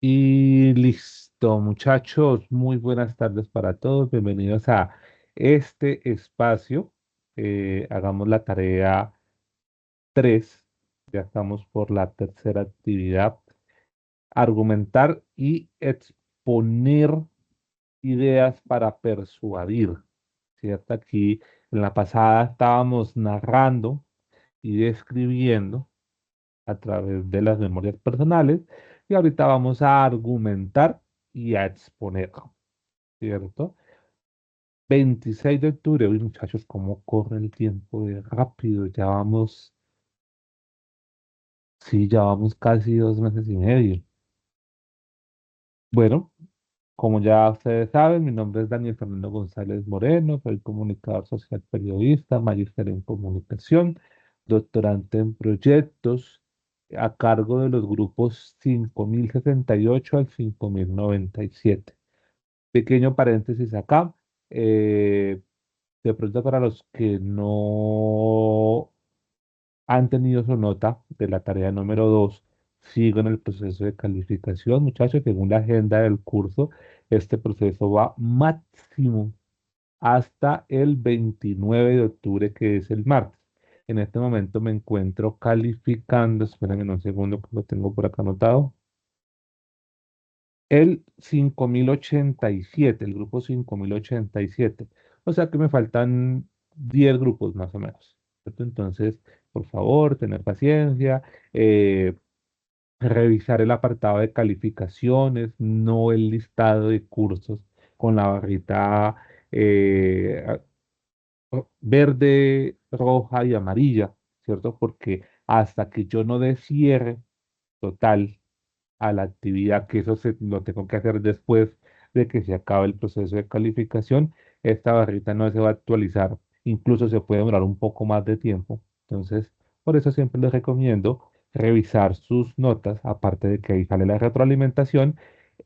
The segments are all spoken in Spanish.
Y listo, muchachos, muy buenas tardes para todos. Bienvenidos a este espacio. Hagamos la tarea 3. Ya estamos por la tercera actividad. Argumentar y exponer ideas para persuadir. ¿Cierto? Aquí en la pasada estábamos narrando y describiendo a través de las memorias personales y ahorita vamos a argumentar y a exponer, ¿cierto? 26 de octubre, uy muchachos, cómo corre el tiempo de rápido, ya vamos, sí, ya vamos casi 2 meses y medio. Bueno, como ya ustedes saben, mi nombre es Daniel Fernando González Moreno, soy comunicador social periodista, magíster en comunicación, doctorante en proyectos, a cargo de los grupos 5068 al 5097. Pequeño paréntesis acá, eh, de pronto para los que no han tenido su nota de la tarea número 2. Sigo en el proceso de calificación, muchachos, según la agenda del curso. Este proceso va máximo hasta el 29 de octubre, que es el martes. En este momento me encuentro calificando, espérenme un segundo que lo tengo por acá anotado, el 5087, el grupo 5087. O sea que me faltan 10 grupos más o menos, ¿cierto? Entonces, por favor, tener paciencia, eh, revisar el apartado de calificaciones, no el listado de cursos con la barrita verde, roja y amarilla, ¿cierto? Porque hasta que yo no dé cierre total a la actividad, que lo tengo que hacer después de que se acabe el proceso de calificación, esta barrita no se va a actualizar, incluso se puede demorar un poco más de tiempo. Entonces, por eso siempre les recomiendo revisar sus notas, aparte de que ahí sale la retroalimentación,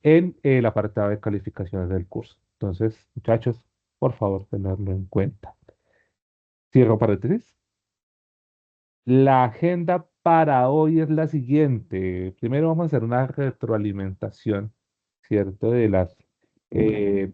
en el apartado de calificaciones del curso. Entonces, muchachos, por favor, tenerlo en cuenta. Cierro paréntesis. La agenda para hoy es la siguiente. Primero vamos a hacer una retroalimentación, ¿cierto? De las eh,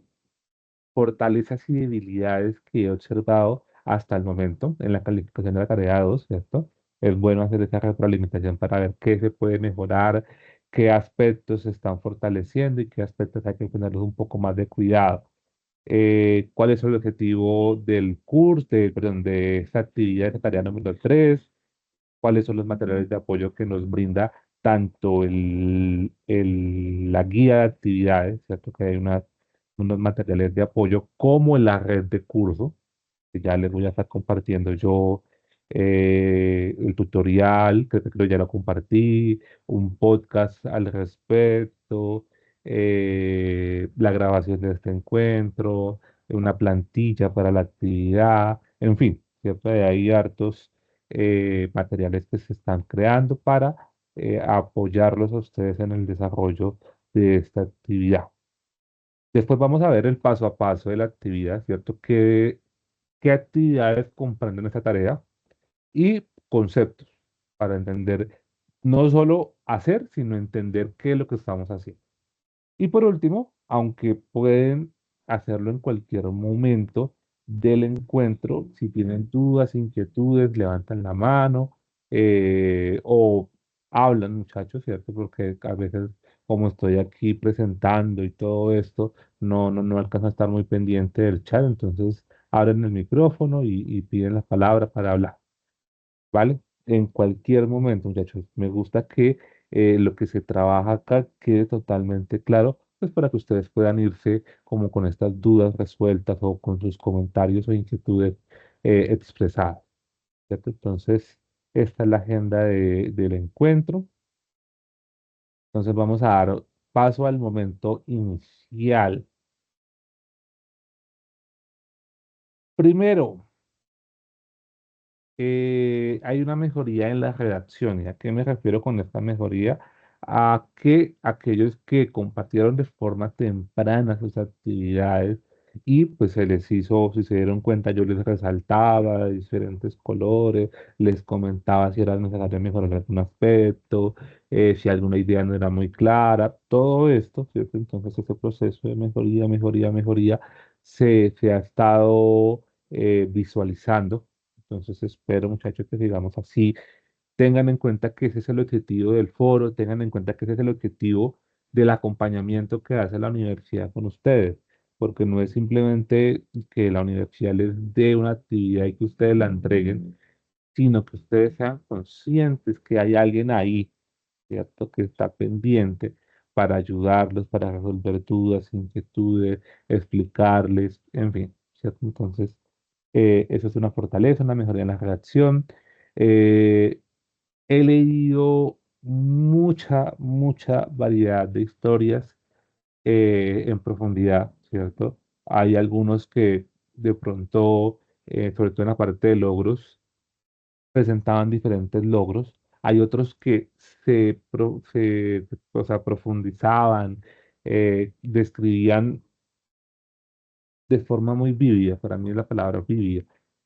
fortalezas y debilidades que he observado hasta el momento en la calificación de la tarea 2, ¿cierto? Es bueno hacer esa retroalimentación para ver qué se puede mejorar, qué aspectos se están fortaleciendo y qué aspectos hay que ponerles un poco más de cuidado. ¿Cuál es el objetivo del curso, perdón, de esta actividad de tarea número 3? ¿Cuáles son los materiales de apoyo que nos brinda tanto la guía de actividades, ¿cierto? Que hay unos materiales de apoyo como la red de curso, que ya les voy a estar compartiendo yo el tutorial, creo que ya lo compartí, un podcast al respecto, la grabación de este encuentro, una plantilla para la actividad, en fin, ¿cierto? Hay hartos materiales que se están creando para apoyarlos a ustedes en el desarrollo de esta actividad. Después vamos a ver el paso a paso de la actividad, ¿cierto? ¿Qué actividades comprenden esta tarea? Y conceptos para entender no solo hacer, sino entender qué es lo que estamos haciendo. Y por último, aunque pueden hacerlo en cualquier momento del encuentro, si tienen dudas, inquietudes, levantan la mano o hablan, muchachos, ¿cierto? Porque a veces, como estoy aquí presentando y todo esto, no alcanzo a estar muy pendiente del chat, entonces abren el micrófono y piden la palabra para hablar. ¿Vale? En cualquier momento, muchachos. Me gusta que lo que se trabaja acá quede totalmente claro, pues para que ustedes puedan irse como con estas dudas resueltas o con sus comentarios o inquietudes expresadas, ¿cierto? Entonces, esta es la agenda del encuentro. Entonces, vamos a dar paso al momento inicial. Primero, hay una mejoría en la redacción. ¿Y a qué me refiero con esta mejoría? A que aquellos que compartieron de forma temprana sus actividades Y pues se les hizo, si se dieron cuenta, yo les resaltaba de diferentes colores, les comentaba si era necesario mejorar algún aspecto, si alguna idea no era muy clara, todo esto, ¿cierto? Entonces ese proceso de mejoría, mejoría, mejoría se ha estado visualizando. Entonces espero, muchachos, que sigamos así. Tengan en cuenta que ese es el objetivo del foro, tengan en cuenta que ese es el objetivo del acompañamiento que hace la universidad con ustedes, porque no es simplemente que la universidad les dé una actividad y que ustedes la entreguen, sino que ustedes sean conscientes que hay alguien ahí, ¿cierto? Que está pendiente para ayudarlos, para resolver dudas, inquietudes, explicarles, en fin, ¿cierto? Entonces, eso es una fortaleza, una mejoría en la redacción. Eh, He leído mucha, mucha variedad de historias en profundidad, ¿cierto? Hay algunos que de pronto, sobre todo en la parte de logros, presentaban diferentes logros. Hay otros que o sea, profundizaban, describían de forma muy vívida, para mí es la palabra vívida,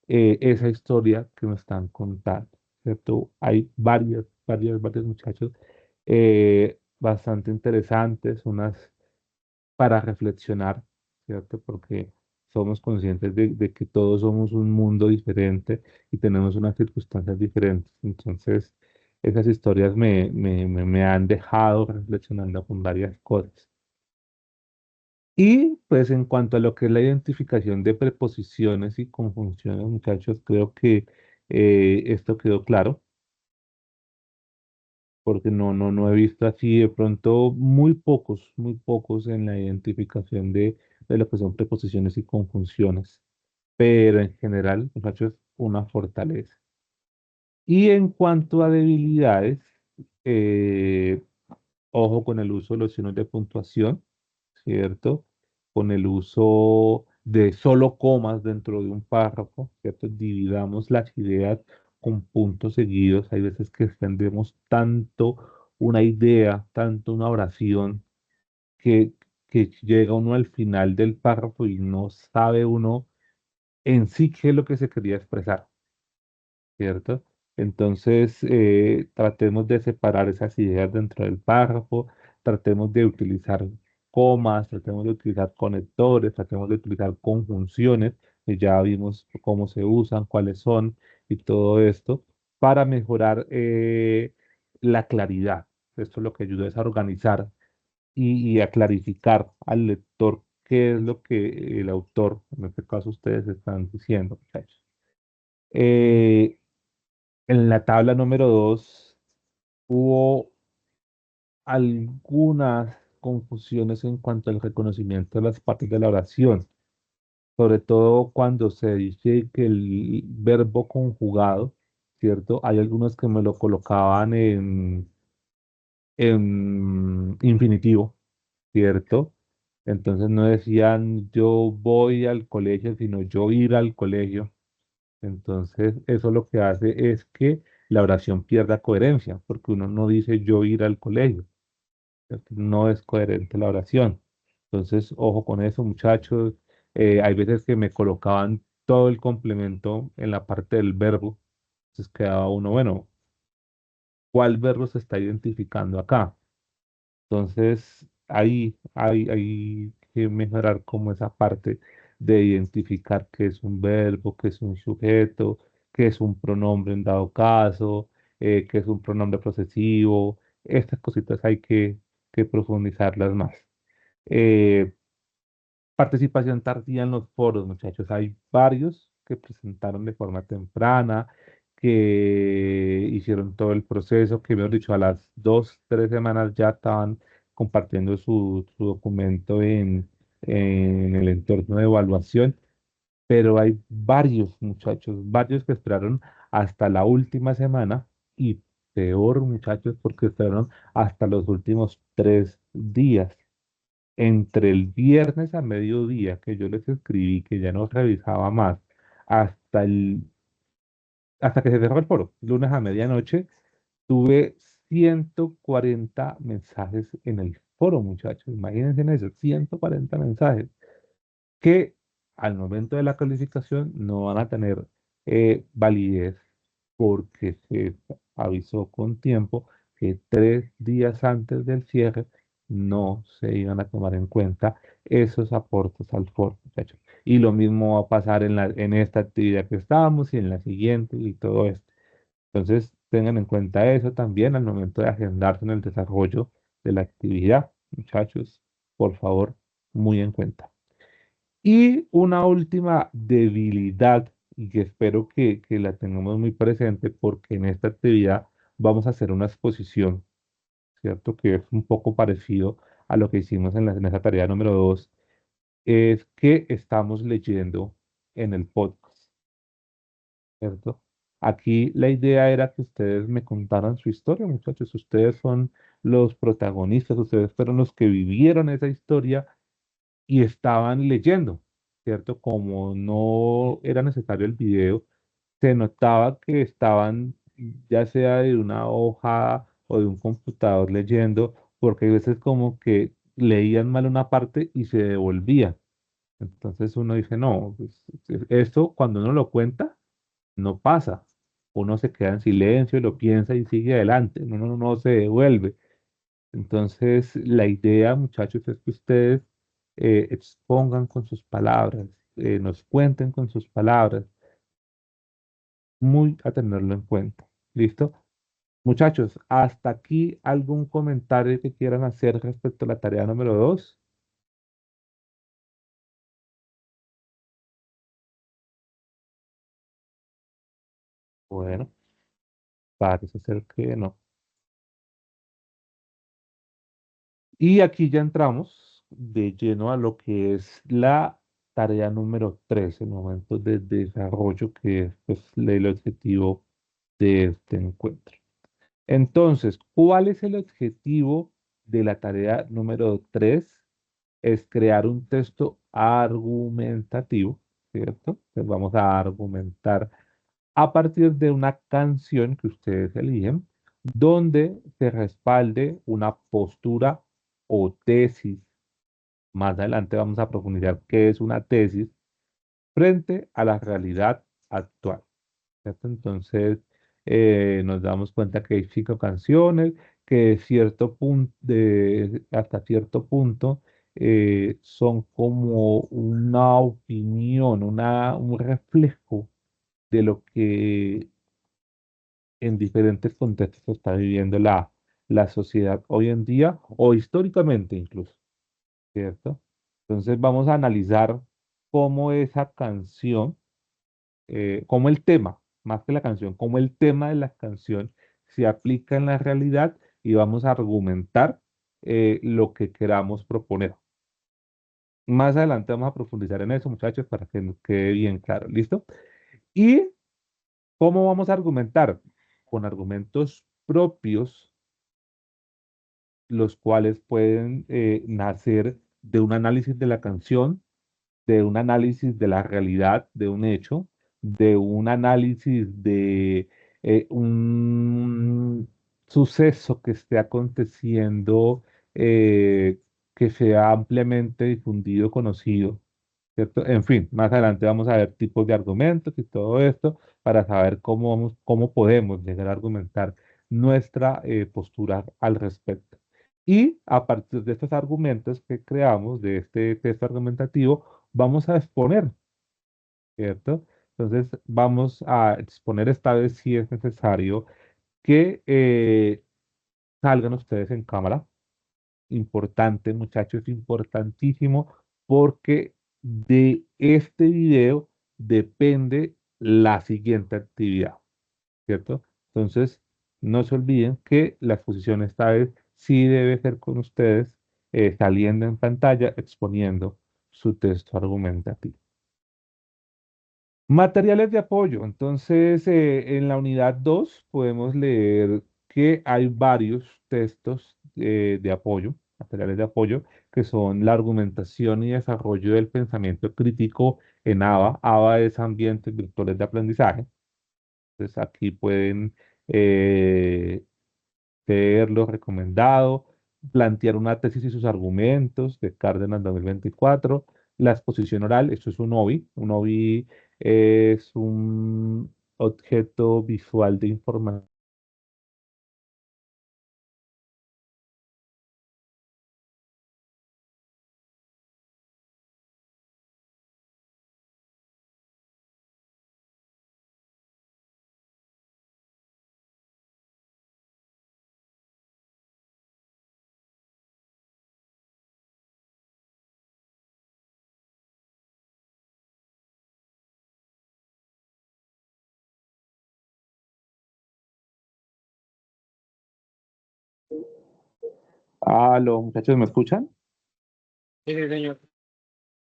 esa historia que me están contando, ¿cierto? Hay varios muchachos bastante interesantes, unas para reflexionar, ¿cierto? Porque somos conscientes de que todos somos un mundo diferente y tenemos unas circunstancias diferentes. Entonces, esas historias me han dejado reflexionando con varias cosas. Y pues en cuanto a lo que es la identificación de preposiciones y conjunciones, muchachos, creo que esto quedó claro, porque no he visto así de pronto muy pocos en la identificación de lo que son preposiciones y conjunciones, pero en general, muchachos, una fortaleza. Y en cuanto a debilidades, eh, ojo con el uso de los signos de puntuación, ¿cierto? Con el uso de solo comas dentro de un párrafo, ¿cierto? Dividamos las ideas con puntos seguidos. Hay veces que extendemos tanto una idea, tanto una oración, que, que llega uno al final del párrafo y no sabe uno en sí qué es lo que se quería expresar. ¿Cierto? Entonces, tratemos de separar esas ideas dentro del párrafo, tratemos de utilizar comas, tratemos de utilizar conectores, tratemos de utilizar conjunciones, que ya vimos cómo se usan, cuáles son y todo esto, para mejorar la claridad. Esto lo que ayuda es a organizar y a clarificar al lector qué es lo que el autor, en este caso ustedes, están diciendo, muchachos. Eh, en la tabla número 2 hubo algunas confusiones en cuanto al reconocimiento de las partes de la oración, sobre todo cuando se dice que el verbo conjugado, ¿cierto? Hay algunos que me lo colocaban en infinitivo, ¿cierto? Entonces no decían yo voy al colegio, sino yo ir al colegio. Entonces, eso lo que hace es que la oración pierda coherencia, porque uno no dice yo ir al colegio, ¿cierto? No es coherente la oración. Entonces, ojo con eso, muchachos. Hay veces que me colocaban todo el complemento en la parte del verbo, entonces quedaba uno, bueno, ¿cuál verbo se está identificando acá? Entonces, ahí hay que mejorar como esa parte de identificar qué es un verbo, qué es un sujeto, qué es un pronombre en dado caso, qué es un pronombre posesivo. Estas cositas hay que profundizarlas más. Eh, Participación tardía en los foros, muchachos. Hay varios que presentaron de forma temprana, que hicieron todo el proceso, que mejor dicho, a las 2, 3 semanas ya estaban compartiendo su documento en el entorno de evaluación, pero hay varios muchachos, varios que esperaron hasta la última semana y peor, muchachos, porque esperaron hasta los últimos 3 días entre el viernes a mediodía que yo les escribí que ya no revisaba más, hasta hasta que se cerró el foro, lunes a medianoche, tuve 140 mensajes en el foro, muchachos. Imagínense en eso, 140 mensajes que al momento de la calificación no van a tener validez porque se avisó con tiempo que 3 días antes del cierre no se iban a tomar en cuenta esos aportes al foro, muchachos. Y lo mismo va a pasar en esta actividad que estábamos y en la siguiente y todo esto. Entonces, tengan en cuenta eso también al momento de agendarse en el desarrollo de la actividad, muchachos, por favor, muy en cuenta. Y una última debilidad, y que espero que la tengamos muy presente, porque en esta actividad vamos a hacer una exposición, ¿cierto? Que es un poco parecido a lo que hicimos en esa tarea número 2, es que estamos leyendo en el podcast, ¿cierto? Aquí la idea era que ustedes me contaran su historia, muchachos. Ustedes son los protagonistas, ustedes fueron los que vivieron esa historia y estaban leyendo, ¿cierto? Como no era necesario el video, se notaba que estaban ya sea de una hoja o de un computador leyendo, porque a veces como que leían mal una parte y se devolvía. Entonces uno dice, no, pues, esto cuando uno lo cuenta, no pasa. Uno se queda en silencio y lo piensa y sigue adelante, uno no se devuelve. Entonces, la idea, muchachos, es que ustedes expongan con sus palabras, nos cuenten con sus palabras, muy a tenerlo en cuenta. ¿Listo? Muchachos, hasta aquí algún comentario que quieran hacer respecto a la tarea número 2. Bueno, parece ser que no. Y aquí ya entramos de lleno a lo que es la tarea número 3, el momento de desarrollo, que es pues, el objetivo de este encuentro. Entonces, ¿cuál es el objetivo de la tarea número 3? Es crear un texto argumentativo, ¿cierto? Entonces vamos a argumentar a partir de una canción que ustedes eligen, donde se respalde una postura o tesis. Más adelante vamos a profundizar qué es una tesis frente a la realidad actual. ¿Cierto? Entonces, nos damos cuenta que hay 5 canciones que hasta cierto punto son como una opinión, un reflejo de lo que en diferentes contextos está viviendo la sociedad hoy en día o históricamente incluso, ¿cierto? Entonces vamos a analizar cómo esa canción, cómo el tema, más que la canción, cómo el tema de la canción se aplica en la realidad y vamos a argumentar lo que queramos proponer. Más adelante vamos a profundizar en eso, muchachos, para que nos quede bien claro. ¿Listo? ¿Y cómo vamos a argumentar? Con argumentos propios, los cuales pueden nacer de un análisis de la canción, de un análisis de la realidad, de un hecho, de un análisis de un suceso que esté aconteciendo, que sea ampliamente difundido, conocido, ¿cierto? En fin, más adelante vamos a ver tipos de argumentos y todo esto para saber cómo podemos llegar a argumentar nuestra postura al respecto. Y a partir de estos argumentos que creamos, de este texto argumentativo, vamos a exponer, ¿cierto? Entonces vamos a exponer esta vez si es necesario que salgan ustedes en cámara. Importante, muchachos, importantísimo, porque de este video depende la siguiente actividad, ¿cierto? Entonces, no se olviden que la exposición esta vez sí debe ser con ustedes saliendo en pantalla, exponiendo su texto argumentativo. Materiales de apoyo. Entonces, en la unidad 2 podemos leer que hay varios textos de apoyo, materiales de apoyo, que son la argumentación y desarrollo del pensamiento crítico en ABA. ABA es Ambientes Virtuales de Aprendizaje. Entonces, aquí pueden eh, leer lo recomendado, plantear una tesis y sus argumentos de Cárdenas 2024. la exposición oral. Esto es un OVI. Un OVI es un objeto visual de información. Aló, muchachos, ¿me escuchan? Sí, sí, señor.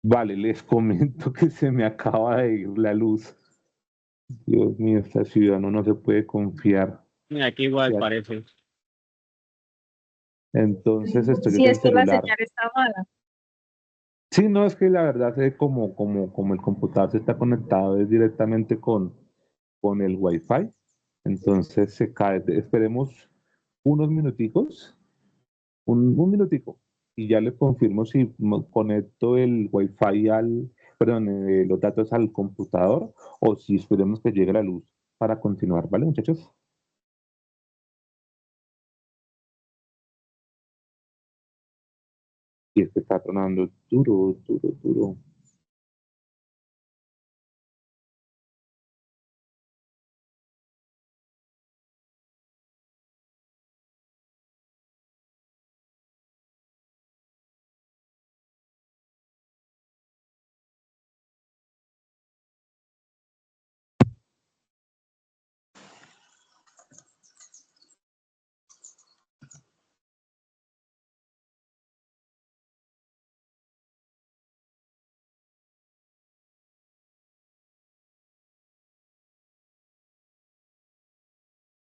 Vale, les comento que se me acaba de ir la luz. Dios mío, esta ciudad no se puede confiar. Aquí igual Ya. parece. Entonces estoy Sí, desde el es que la celular. señal está mala. Sí, no, es que la verdad es como el computador se está conectado es directamente con el Wi-Fi, entonces se cae. Esperemos unos minuticos, un minutico, y ya les confirmo si conecto el Wi-Fi perdón, los datos al computador o si esperemos que llegue la luz para continuar, ¿vale, muchachos? Y es que está tronando duro, duro, duro.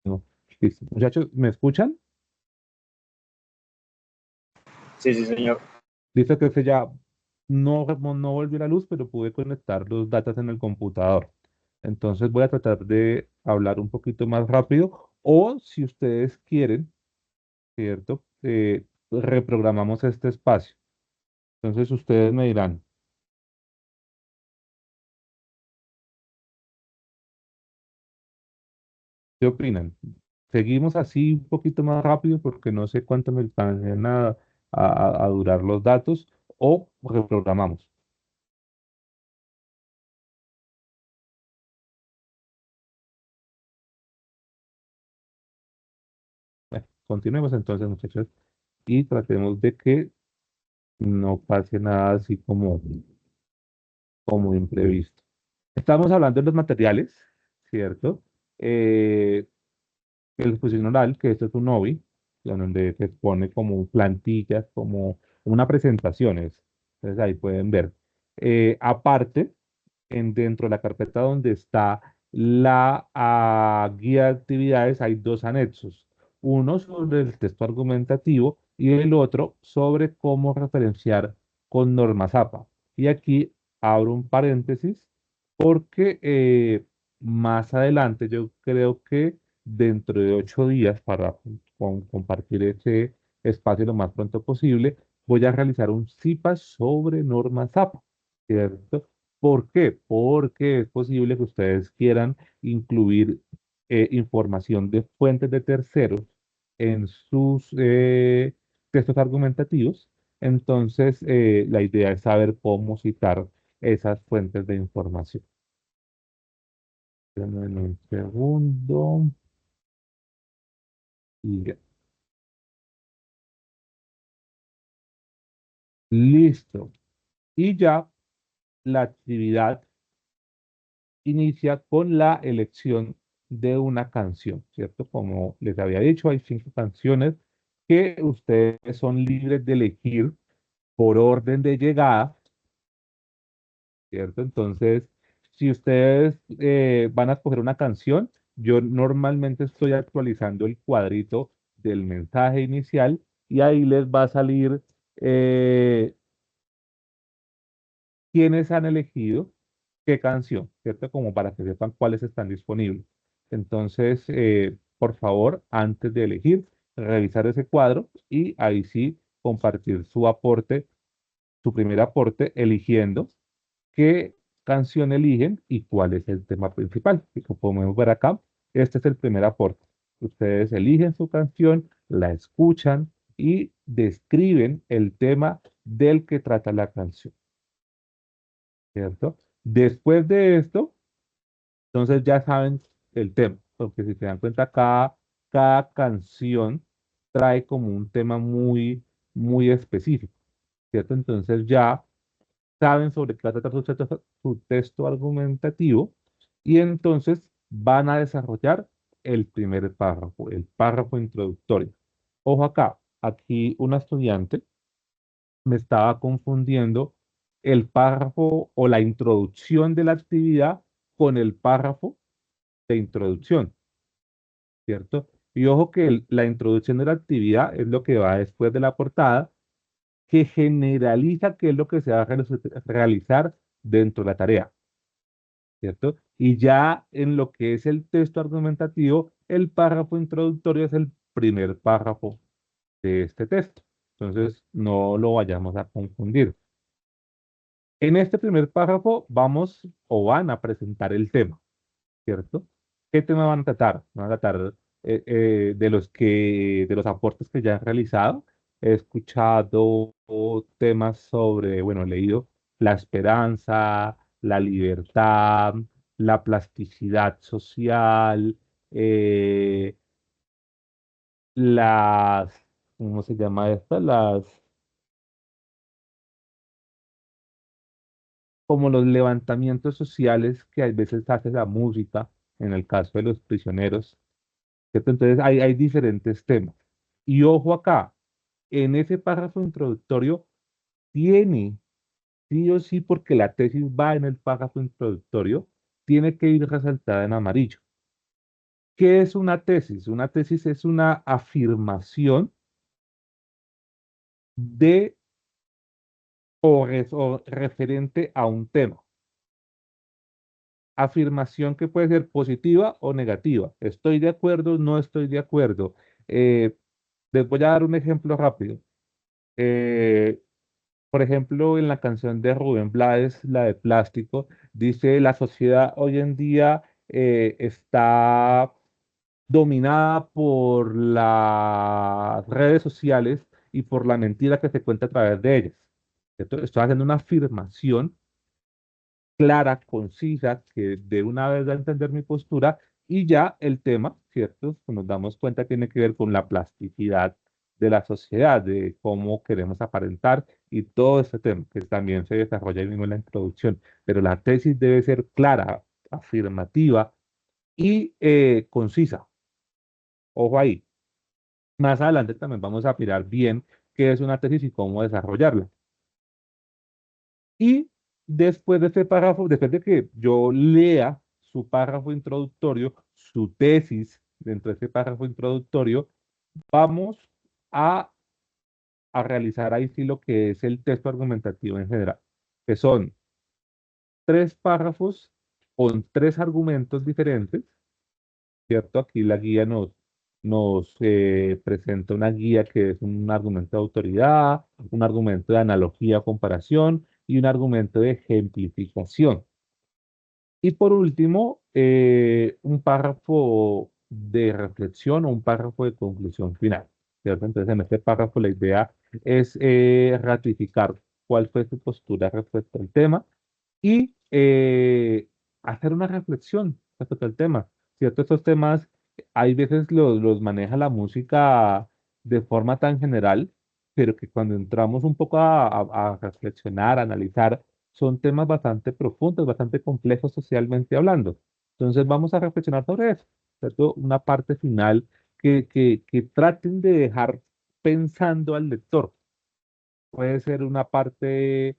No. Listo. Muchachos, ¿me escuchan? Sí, sí, señor. Listo, que ya no volvió la luz, pero pude conectar los datos en el computador. Entonces voy a tratar de hablar un poquito más rápido o si ustedes quieren, ¿cierto? Reprogramamos este espacio. Entonces ustedes me dirán, ¿qué opinan? ¿Seguimos así un poquito más rápido porque no sé cuánto me van a durar los datos o reprogramamos? Bueno, continuemos entonces, muchachos, y tratemos de que no pase nada así como imprevisto. Estamos hablando de los materiales, ¿cierto? Eh, el exposición oral, que esto es un OVI, donde se pone como plantillas, como una presentación. Entonces ahí pueden ver. Aparte, dentro de la carpeta donde está la guía de actividades hay dos anexos. Uno sobre el texto argumentativo y el otro sobre cómo referenciar con normas APA. Y aquí abro un paréntesis porque más adelante yo creo que dentro de 8 días para compartir ese espacio lo más pronto posible, voy a realizar un CIPA sobre normas APA, ¿cierto? ¿Por qué? Porque es posible que ustedes quieran incluir información de fuentes de terceros en sus textos argumentativos. Entonces, la idea es saber cómo citar esas fuentes de información. Denme un segundo. Y ya. Listo. Y ya la actividad inicia con la elección de una canción, ¿cierto? Como les había dicho, hay 5 canciones que ustedes son libres de elegir por orden de llegada, ¿cierto? Entonces, si ustedes van a escoger una canción, yo normalmente estoy actualizando el cuadrito del mensaje inicial y ahí les va a salir eh, quiénes han elegido qué canción, ¿cierto? Como para que sepan cuáles están disponibles. Entonces, por favor, antes de elegir, revisar ese cuadro y ahí sí compartir su aporte su primer aporte eligiendo qué canción eligen y cuál es el tema principal. Y como podemos ver acá, este es el primer aporte. Ustedes eligen su canción, la escuchan y describen el tema del que trata la canción, ¿cierto? Después de esto, entonces ya saben el tema, porque si se dan cuenta, cada canción trae como un tema muy específico, ¿cierto? Entonces ya saben sobre qué va a tratar su texto argumentativo y entonces van a desarrollar el primer párrafo, el párrafo introductorio. Ojo acá, aquí un estudiante me estaba confundiendo el párrafo o la introducción de la actividad con el párrafo de introducción, ¿cierto? Y ojo que la introducción de la actividad es lo que va después de la portada, que generaliza qué es lo que se va a realizar dentro de la tarea, ¿cierto? Y ya en lo que es el texto argumentativo, el párrafo introductorio es el primer párrafo de este texto. Entonces, no lo vayamos a confundir. En este primer párrafo vamos o van a presentar el tema, ¿cierto? ¿Qué tema van a tratar? Van a tratar de los aportes que ya han realizado. He escuchado temas sobre, bueno, he leído la esperanza, la libertad, la plasticidad social, eh, las, ¿cómo se llama esta? Como los levantamientos sociales que a veces hace la música, en el caso de los prisioneros, ¿cierto? Entonces hay diferentes temas. Y ojo acá, en ese párrafo introductorio tiene, sí o sí, porque la tesis va en el párrafo introductorio, tiene que ir resaltada en amarillo. ¿Qué es una tesis? Una tesis es una afirmación de o referente a un tema. Afirmación que puede ser positiva o negativa. Estoy de acuerdo, no estoy de acuerdo. Eh, Les voy a dar un ejemplo rápido. Eh, por ejemplo, en la canción de Rubén Blades, la de Plástico, dice la sociedad hoy en día está dominada por las redes sociales y por la mentira que se cuenta a través de ellas. ¿Cierto? Estoy haciendo una afirmación clara, concisa, que de una vez da a entender mi postura y ya el tema, ¿cierto? Pues nos damos cuenta tiene que ver con la plasticidad de la sociedad, de cómo queremos aparentar y todo este tema que también se desarrolla ahí mismo en la introducción. Pero la tesis debe ser clara, afirmativa y concisa. Ojo ahí. Más adelante también vamos a mirar bien qué es una tesis y cómo desarrollarla. Y después de este párrafo, después de que yo lea su párrafo introductorio, su tesis dentro de ese párrafo introductorio, vamos a, a realizar ahí sí lo que es el texto argumentativo en general, que son tres párrafos con tres argumentos diferentes, ¿cierto? Aquí la guía nos presenta una guía que es un argumento de autoridad, un argumento de analogía, comparación y un argumento de ejemplificación. Y por último, un párrafo de reflexión o un párrafo de conclusión final, ¿cierto? Entonces, en este párrafo la idea es ratificar cuál fue su postura respecto al tema y hacer una reflexión respecto al tema, ¿cierto? Estos temas, hay veces los maneja la música de forma tan general, pero que cuando entramos un poco a reflexionar, a analizar, son temas bastante profundos, bastante complejos socialmente hablando. Entonces vamos a reflexionar sobre eso, ¿cierto? Una parte final que traten de dejar pensando al lector. Puede ser una parte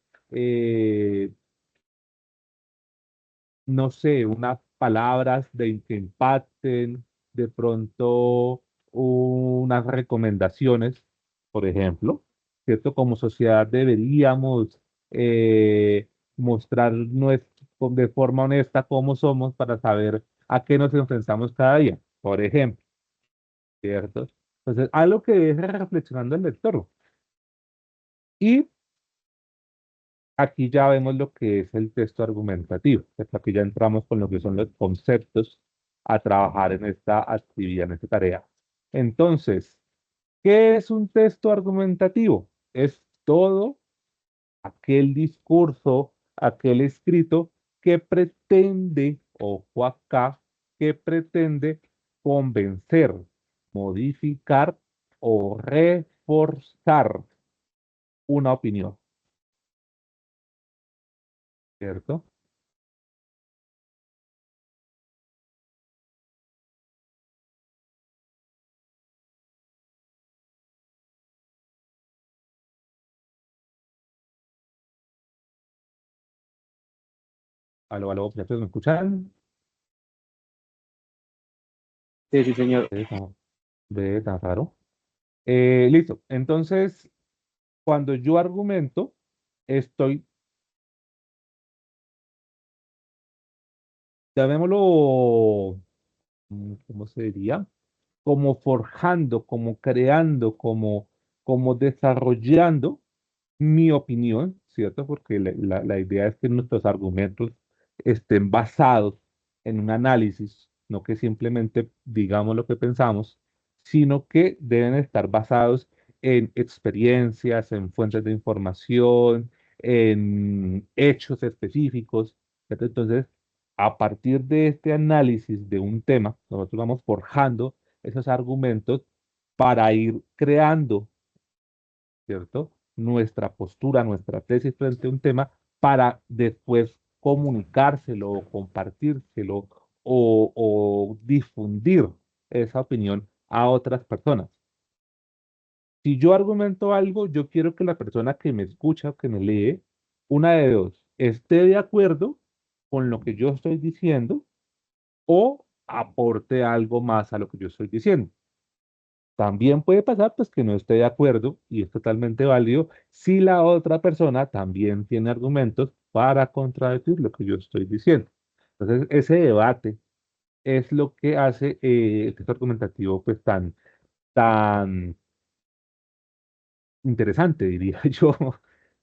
no sé, unas palabras que impacten, de pronto unas recomendaciones, por ejemplo, ¿cierto? Como sociedad deberíamos mostrar de forma honesta cómo somos para saber a qué nos enfrentamos cada día, por ejemplo, ¿cierto? Entonces, algo que deje reflexionando el lector. Y aquí ya vemos lo que es el texto argumentativo. Pues aquí ya entramos con lo que son los conceptos a trabajar en esta actividad, en esta tarea. Entonces, ¿qué es un texto argumentativo? Es todo aquel discurso, aquel escrito que pretende, ojo acá, que pretende convencer, modificar o reforzar una opinión, ¿cierto? Aló, aló, ¿ya me escuchan? Sí, sí, señor. Ve, tan raro. Listo. Entonces, cuando yo argumento, estoy, llamémoslo, ¿cómo se diría? Como forjando, como creando, como desarrollando mi opinión, ¿cierto? Porque la idea es que nuestros argumentos estén basados en un análisis, no que simplemente digamos lo que pensamos, sino que deben estar basados en experiencias, en fuentes de información, en hechos específicos, ¿cierto? Entonces, a partir de este análisis de un tema, nosotros vamos forjando esos argumentos para ir creando, ¿cierto? Nuestra postura, nuestra tesis frente a un tema para después comunicárselo o compartírselo o difundir esa opinión a otras personas. Si yo argumento algo, yo quiero que la persona que me escucha o que me lee, una de dos, esté de acuerdo con lo que yo estoy diciendo o aporte algo más a lo que yo estoy diciendo. También puede pasar pues que no esté de acuerdo y es totalmente válido si la otra persona también tiene argumentos para contradecir lo que yo estoy diciendo. Entonces, ese debate es lo que hace el texto argumentativo pues tan interesante, diría yo,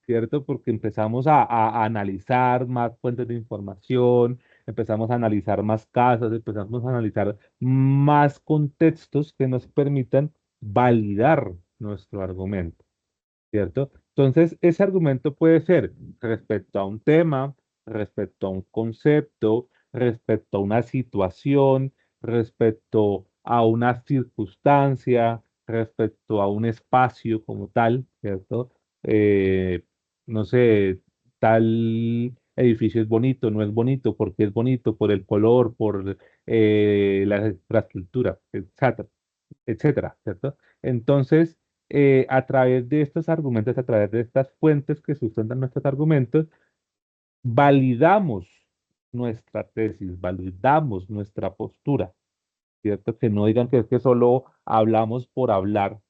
¿cierto? Porque empezamos a analizar más fuentes de información, empezamos a analizar más casos, empezamos a analizar más contextos que nos permitan validar nuestro argumento. ¿Cierto? Entonces, ese argumento puede ser respecto a un tema, respecto a un concepto, respecto a una situación, respecto a una circunstancia, respecto a un espacio como tal, ¿cierto? Eh, no sé, tal edificio es bonito, no es bonito, porque es bonito por el color, por la infraestructura, etcétera, etcétera, ¿cierto? Entonces, a través de estos argumentos, a través de estas fuentes que sustentan nuestros argumentos, validamos nuestra tesis, validamos nuestra postura, ¿cierto? Que no digan que es que solo hablamos por hablar,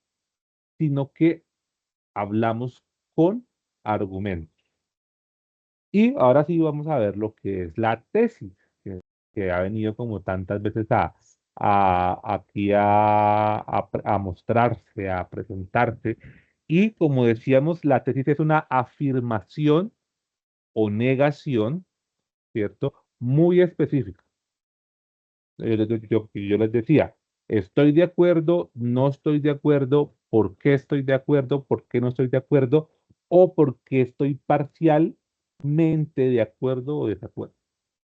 sino que hablamos con argumentos. Y ahora sí vamos a ver lo que es la tesis, que ha venido como tantas veces aquí a mostrarse, a presentarse. Y como decíamos, la tesis es una afirmación o negación, ¿cierto? Muy específica. Yo les decía, estoy de acuerdo, no estoy de acuerdo, por qué estoy de acuerdo, por qué no estoy de acuerdo, o por qué estoy parcialmente de acuerdo o desacuerdo.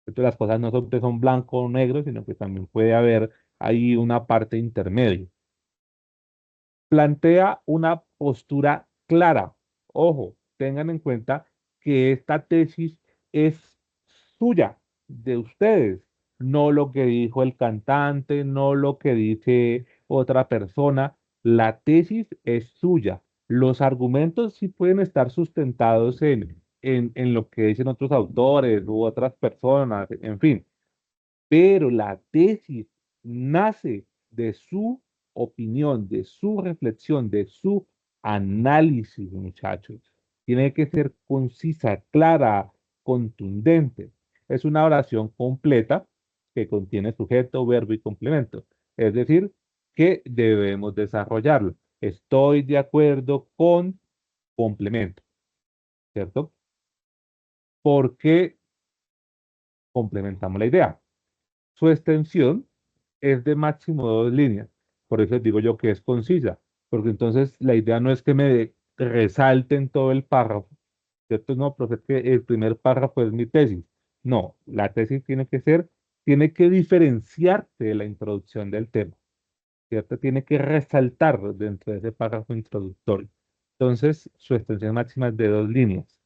Entonces las cosas no siempre son blanco o negro, sino que también puede haber ahí una parte intermedia. Plantea una postura clara. Ojo, tengan en cuenta que esta tesis es suya, de ustedes, no lo que dijo el cantante, no lo que dice otra persona. La tesis es suya. Los argumentos sí pueden estar sustentados en lo que dicen otros autores u otras personas, en fin, pero la tesis nace de su opinión, de su reflexión, de su análisis, muchachos. Tiene que ser concisa, clara, contundente. Es una oración completa que contiene sujeto, verbo y complemento. Es decir, que debemos desarrollarlo. Estoy de acuerdo con complemento, ¿cierto? porque complementamos la idea. Su extensión es de máximo 2 líneas. Por eso les digo yo que es concisa, porque entonces la idea no es que me resalten todo el párrafo, ¿cierto? No, profe, es que el primer párrafo es mi tesis. No, la tesis tiene que diferenciarte de la introducción del tema, ¿cierto? Tiene que resaltar dentro de ese párrafo introductorio. Entonces, su extensión máxima es de 2 líneas.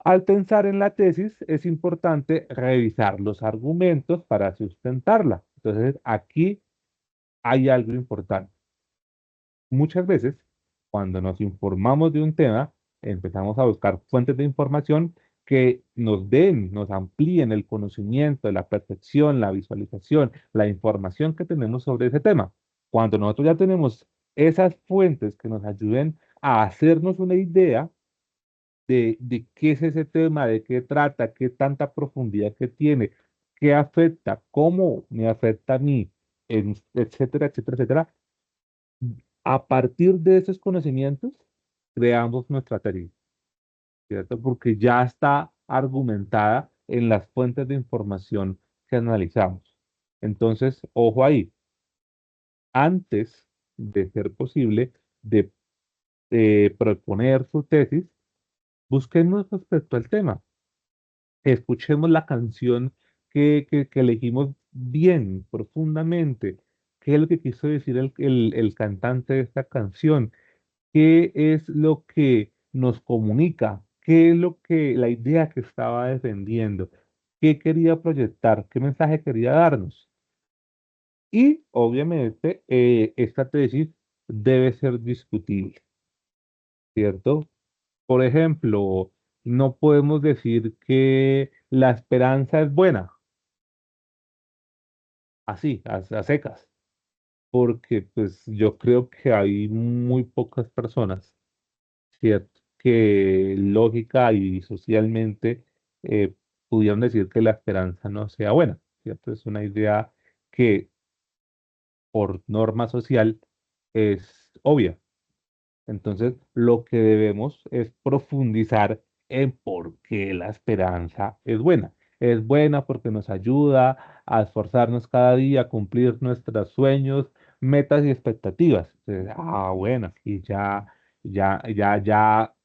Al pensar en la tesis, es importante revisar los argumentos para sustentarla. Entonces, aquí hay algo importante. Muchas veces, cuando nos informamos de un tema, empezamos a buscar fuentes de información que nos den, nos amplíen el conocimiento, la percepción, la visualización, la información que tenemos sobre ese tema. Cuando nosotros ya tenemos esas fuentes que nos ayuden a hacernos una idea de qué es ese tema, de qué trata, qué tanta profundidad que tiene, qué afecta, cómo me afecta a mí, etcétera, etcétera, etcétera. A partir de esos conocimientos, creamos nuestra teoría, ¿cierto? Porque ya está argumentada en las fuentes de información que analizamos. Entonces, ojo ahí, antes de ser posible de proponer su tesis, busquemos respecto al tema. Escuchemos la canción que elegimos bien, profundamente. ¿Qué es lo que quiso decir el cantante de esta canción? ¿Qué es lo que nos comunica? ¿Qué es lo que, la idea que estaba defendiendo? ¿Qué quería proyectar? ¿Qué mensaje quería darnos? Y obviamente esta tesis debe ser discutible, ¿cierto? Por ejemplo, no podemos decir que la esperanza es buena, así, a secas, porque pues yo creo que hay muy pocas personas, ¿cierto? Que lógica y socialmente eh, pudieran decir que la esperanza no sea buena, ¿cierto? Es una idea que por norma social es obvia. Entonces, lo que debemos es profundizar en por qué la esperanza es buena. Es buena porque nos ayuda a esforzarnos cada día, a cumplir nuestros sueños, metas y expectativas. Entonces, bueno, y ya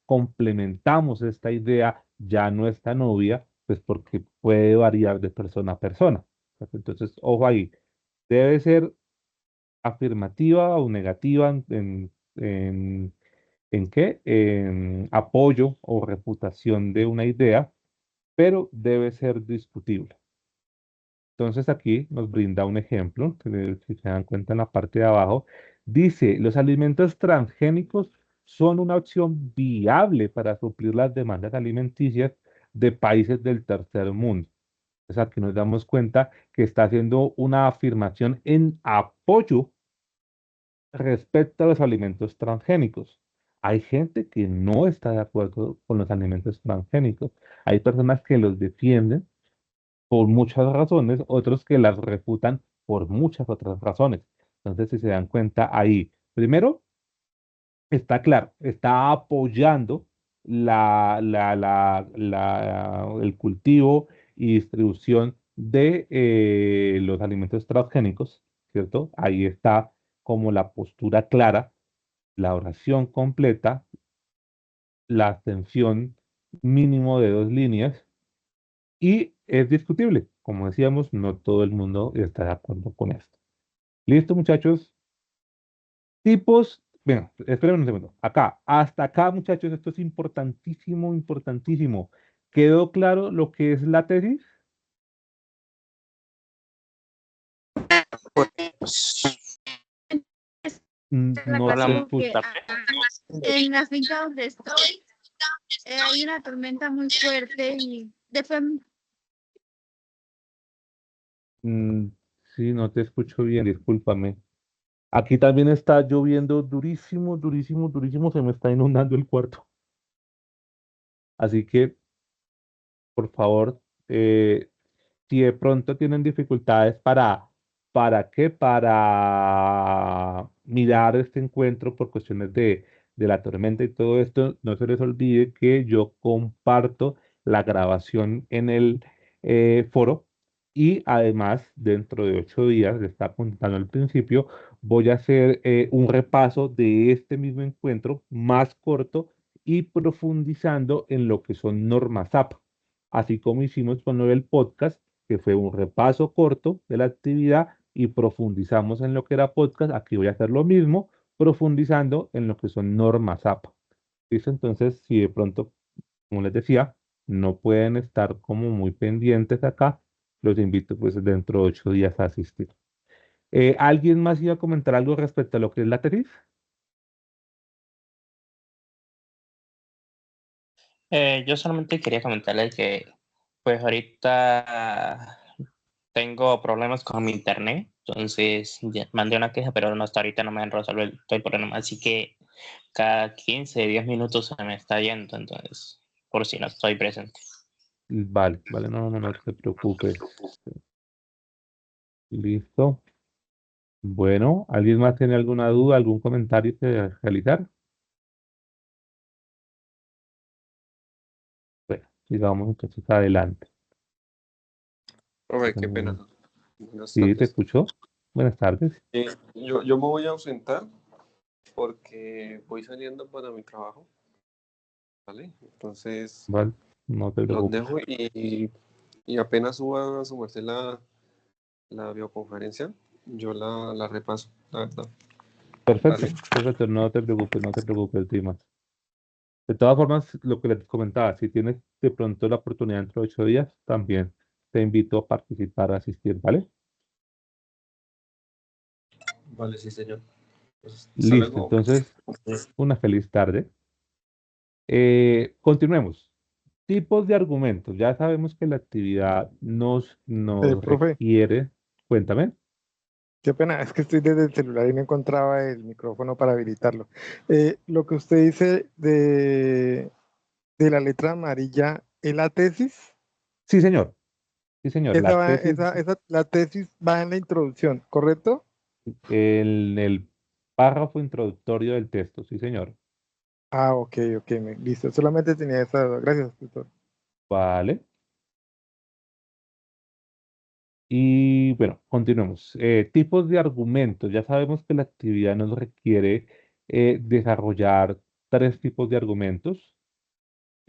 complementamos esta idea, ya no es tan obvia, pues porque puede variar de persona a persona. Entonces, ojo ahí, debe ser afirmativa o negativa ¿en qué? En apoyo o reputación de una idea, pero debe ser discutible. Entonces aquí nos brinda un ejemplo, que si se dan cuenta en la parte de abajo, dice, los alimentos transgénicos son una opción viable para suplir las demandas alimenticias de países del tercer mundo. Entonces aquí nos damos cuenta que está haciendo una afirmación en apoyo respecto a los alimentos transgénicos. Hay gente que no está de acuerdo con los alimentos transgénicos. Hay personas que los defienden por muchas razones, otros que las refutan por muchas otras razones. Entonces, si se dan cuenta ahí, primero, está claro, está apoyando el cultivo y distribución de los alimentos transgénicos, ¿cierto? Ahí está como la postura clara, la oración completa, la abstención mínimo de 2 líneas y es discutible. Como decíamos, no todo el mundo está de acuerdo con esto. Listo, muchachos. Tipos, bueno, esperen un segundo. Acá, hasta acá, muchachos, esto es importantísimo, importantísimo. ¿Quedó claro lo que es la tesis? Pues, La No hola, te clase porque escucho. en la finca donde estoy hay una tormenta muy fuerte y después Mm, sí, no te escucho bien, discúlpame. Aquí también está lloviendo durísimo, durísimo, durísimo, se me está inundando el cuarto. Así que, por favor, si de pronto tienen dificultades ¿para qué? Para mirar este encuentro por cuestiones de la tormenta y todo esto, no se les olvide que yo comparto la grabación en el foro. Y además, dentro de 8 días, le estaba contando al principio, voy a hacer un repaso de este mismo encuentro más corto y profundizando en lo que son normas APA, así como hicimos con lo del podcast, que fue un repaso corto de la actividad y profundizamos en lo que era podcast. Aquí voy a hacer lo mismo, profundizando en lo que son normas APA. ¿Listo? Entonces, si de pronto, como les decía, no pueden estar como muy pendientes acá, los invito pues dentro de 8 días a asistir. ¿Alguien más iba a comentar algo respecto a lo que es la tesis? Yo solamente quería comentarles que, pues ahorita tengo problemas con mi internet, entonces ya mandé una queja, pero no, hasta ahorita no me han resuelto el problema, así que cada 15, 10 minutos se me está yendo, entonces, por si no estoy presente. Vale, vale, no, no, no te preocupes. Listo. Bueno, ¿alguien más tiene alguna duda, algún comentario que realizar? Bueno, sigamos entonces adelante. Profe, qué pena. Buenas Sí, te tardes. escucho. Buenas tardes. Yo me voy a ausentar porque voy saliendo para mi trabajo, ¿vale? Entonces, Vale, no te los preocupes. dejo y apenas suba a su merced la videoconferencia, yo la repaso, la verdad. Perfecto, ¿Vale? perfecto, no te preocupes, no te preocupes, Dimas. De todas formas, lo que les comentaba, si tienes de pronto la oportunidad dentro de 8 días, también te invito a participar, a asistir, ¿vale? Vale, sí, señor. Pues, hasta Listo, luego. entonces, una feliz tarde. Continuemos. Tipos de argumentos. Ya sabemos que la actividad nos Profe, requiere. Cuéntame. qué pena, es que estoy desde el celular y no encontraba el micrófono para habilitarlo. Lo que usted dice de la letra amarilla, ¿es la tesis? Sí, señor. Sí, señor. Esa La va, tesis la tesis va en la introducción, ¿correcto? en el párrafo introductorio del texto. Sí, señor. Ah, ok, ok, listo. Solamente tenía esa duda. Gracias, tutor. Vale. Y bueno, continuemos. Tipos de argumentos. Ya sabemos que la actividad nos requiere desarrollar 3 tipos de argumentos.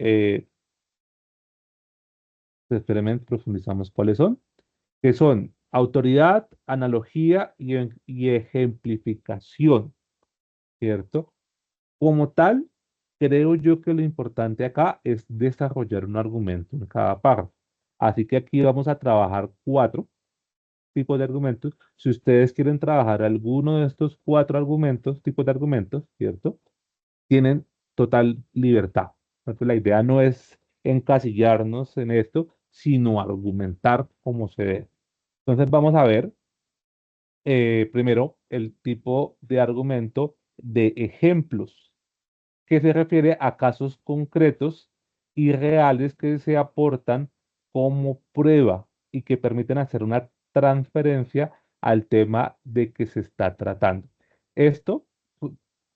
Eh, Espérenme, profundizamos cuáles son. Que son autoridad, analogía y ejemplificación, ¿cierto? Como tal, creo yo que lo importante acá es desarrollar un argumento en cada párrafo. Así que aquí vamos a trabajar 4 tipos de argumentos. Si ustedes quieren trabajar alguno de estos 4 tipos de argumentos, ¿cierto? Tienen total libertad. Entonces, la idea no es encasillarnos en esto, sino argumentar como se debe. Entonces, vamos a ver primero el tipo de argumento de ejemplos, que se refiere a casos concretos y reales que se aportan como prueba y que permiten hacer una transferencia al tema de que se está tratando. Esto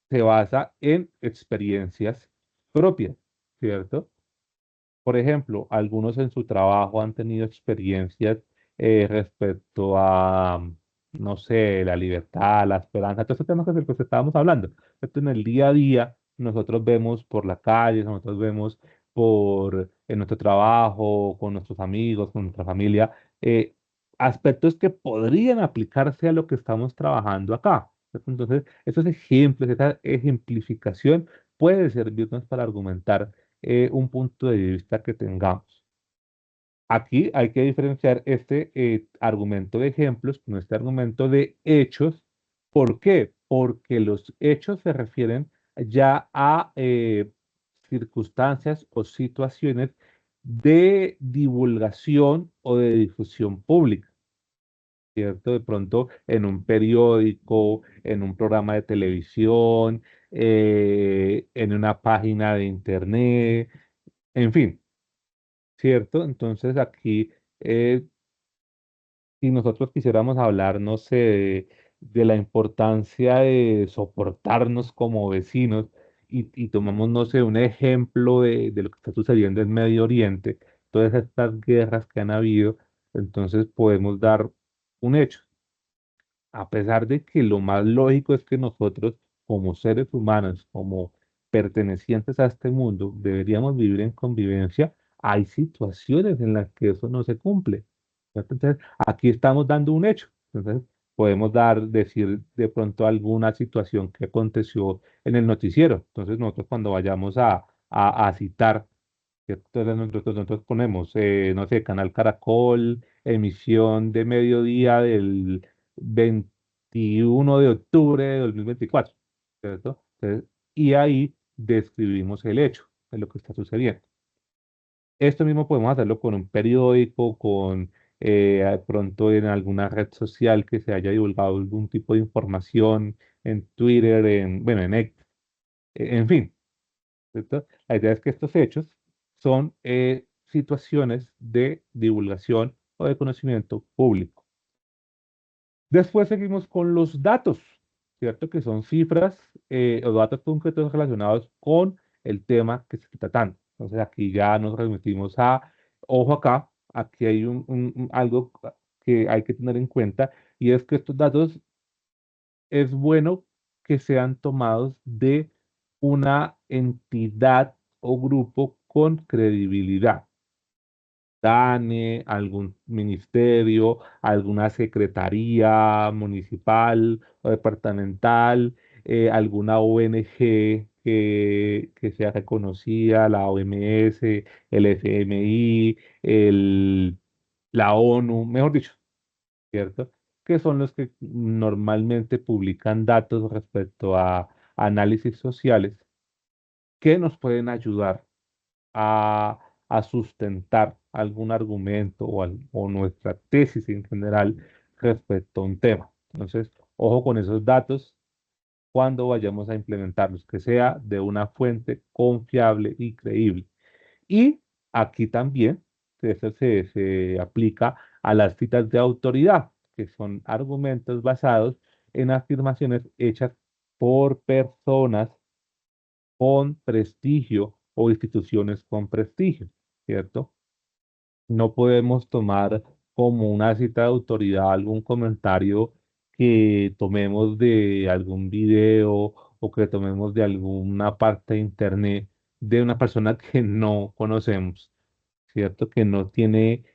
se basa en experiencias propias, ¿cierto? Por ejemplo, algunos en su trabajo han tenido experiencias respecto a, no sé, la libertad, la esperanza, todos esos temas de los que estábamos hablando. Esto en el día a día, nosotros vemos por la calle, nosotros vemos en nuestro trabajo, con nuestros amigos, con nuestra familia, aspectos que podrían aplicarse a lo que estamos trabajando acá. Entonces, esos ejemplos, esa ejemplificación puede servirnos para argumentar un punto de vista que tengamos. Aquí hay que diferenciar este argumento de ejemplos con este argumento de hechos. ¿Por qué? Porque los hechos se refieren ya a circunstancias o situaciones de divulgación o de difusión pública, ¿cierto? De pronto en un periódico, en un programa de televisión, en una página de internet, en fin. ¿Cierto? Entonces aquí, si nosotros quisiéramos hablar, no sé, de la importancia de soportarnos como vecinos y tomamos, no sé, un ejemplo de lo que está sucediendo en Medio Oriente, todas estas guerras que han habido, entonces podemos dar un hecho. A pesar de que lo más lógico es que nosotros, como seres humanos, como pertenecientes a este mundo, deberíamos vivir en convivencia, hay situaciones en las que eso no se cumple, ¿cierto? Entonces, aquí estamos dando un hecho. Entonces, podemos decir de pronto alguna situación que aconteció en el noticiero. Entonces, nosotros cuando vayamos a citar, ¿cierto? Entonces, nosotros ponemos, no sé, Canal Caracol, emisión de mediodía del 21 de octubre de 2024, ¿cierto? Entonces, y ahí describimos el hecho de lo que está sucediendo. Esto mismo podemos hacerlo con un periódico, con de pronto en alguna red social que se haya divulgado algún tipo de información en Twitter, bueno, en X, en fin, ¿cierto? La idea es que estos hechos son situaciones de divulgación o de conocimiento público. Después seguimos con los datos, ¿cierto? Que son cifras o datos concretos relacionados con el tema que se está tratando. Entonces aquí ya nos remitimos ojo acá, aquí hay algo que hay que tener en cuenta y es que estos datos es bueno que sean tomados de una entidad o grupo con credibilidad. DANE, algún ministerio, alguna secretaría municipal o departamental, alguna ONG que sea reconocida, la OMS, el FMI, la ONU, mejor dicho, ¿cierto? Que son los que normalmente publican datos respecto a análisis sociales que nos pueden ayudar a sustentar algún argumento o nuestra tesis en general respecto a un tema. Entonces, ojo con esos datos cuando vayamos a implementarlos, que sea de una fuente confiable y creíble. Y aquí también eso se aplica a las citas de autoridad, que son argumentos basados en afirmaciones hechas por personas con prestigio o instituciones con prestigio, ¿cierto? No podemos tomar como una cita de autoridad algún comentario que tomemos de algún video o que tomemos de alguna parte de internet de una persona que no conocemos, ¿cierto? Que no tiene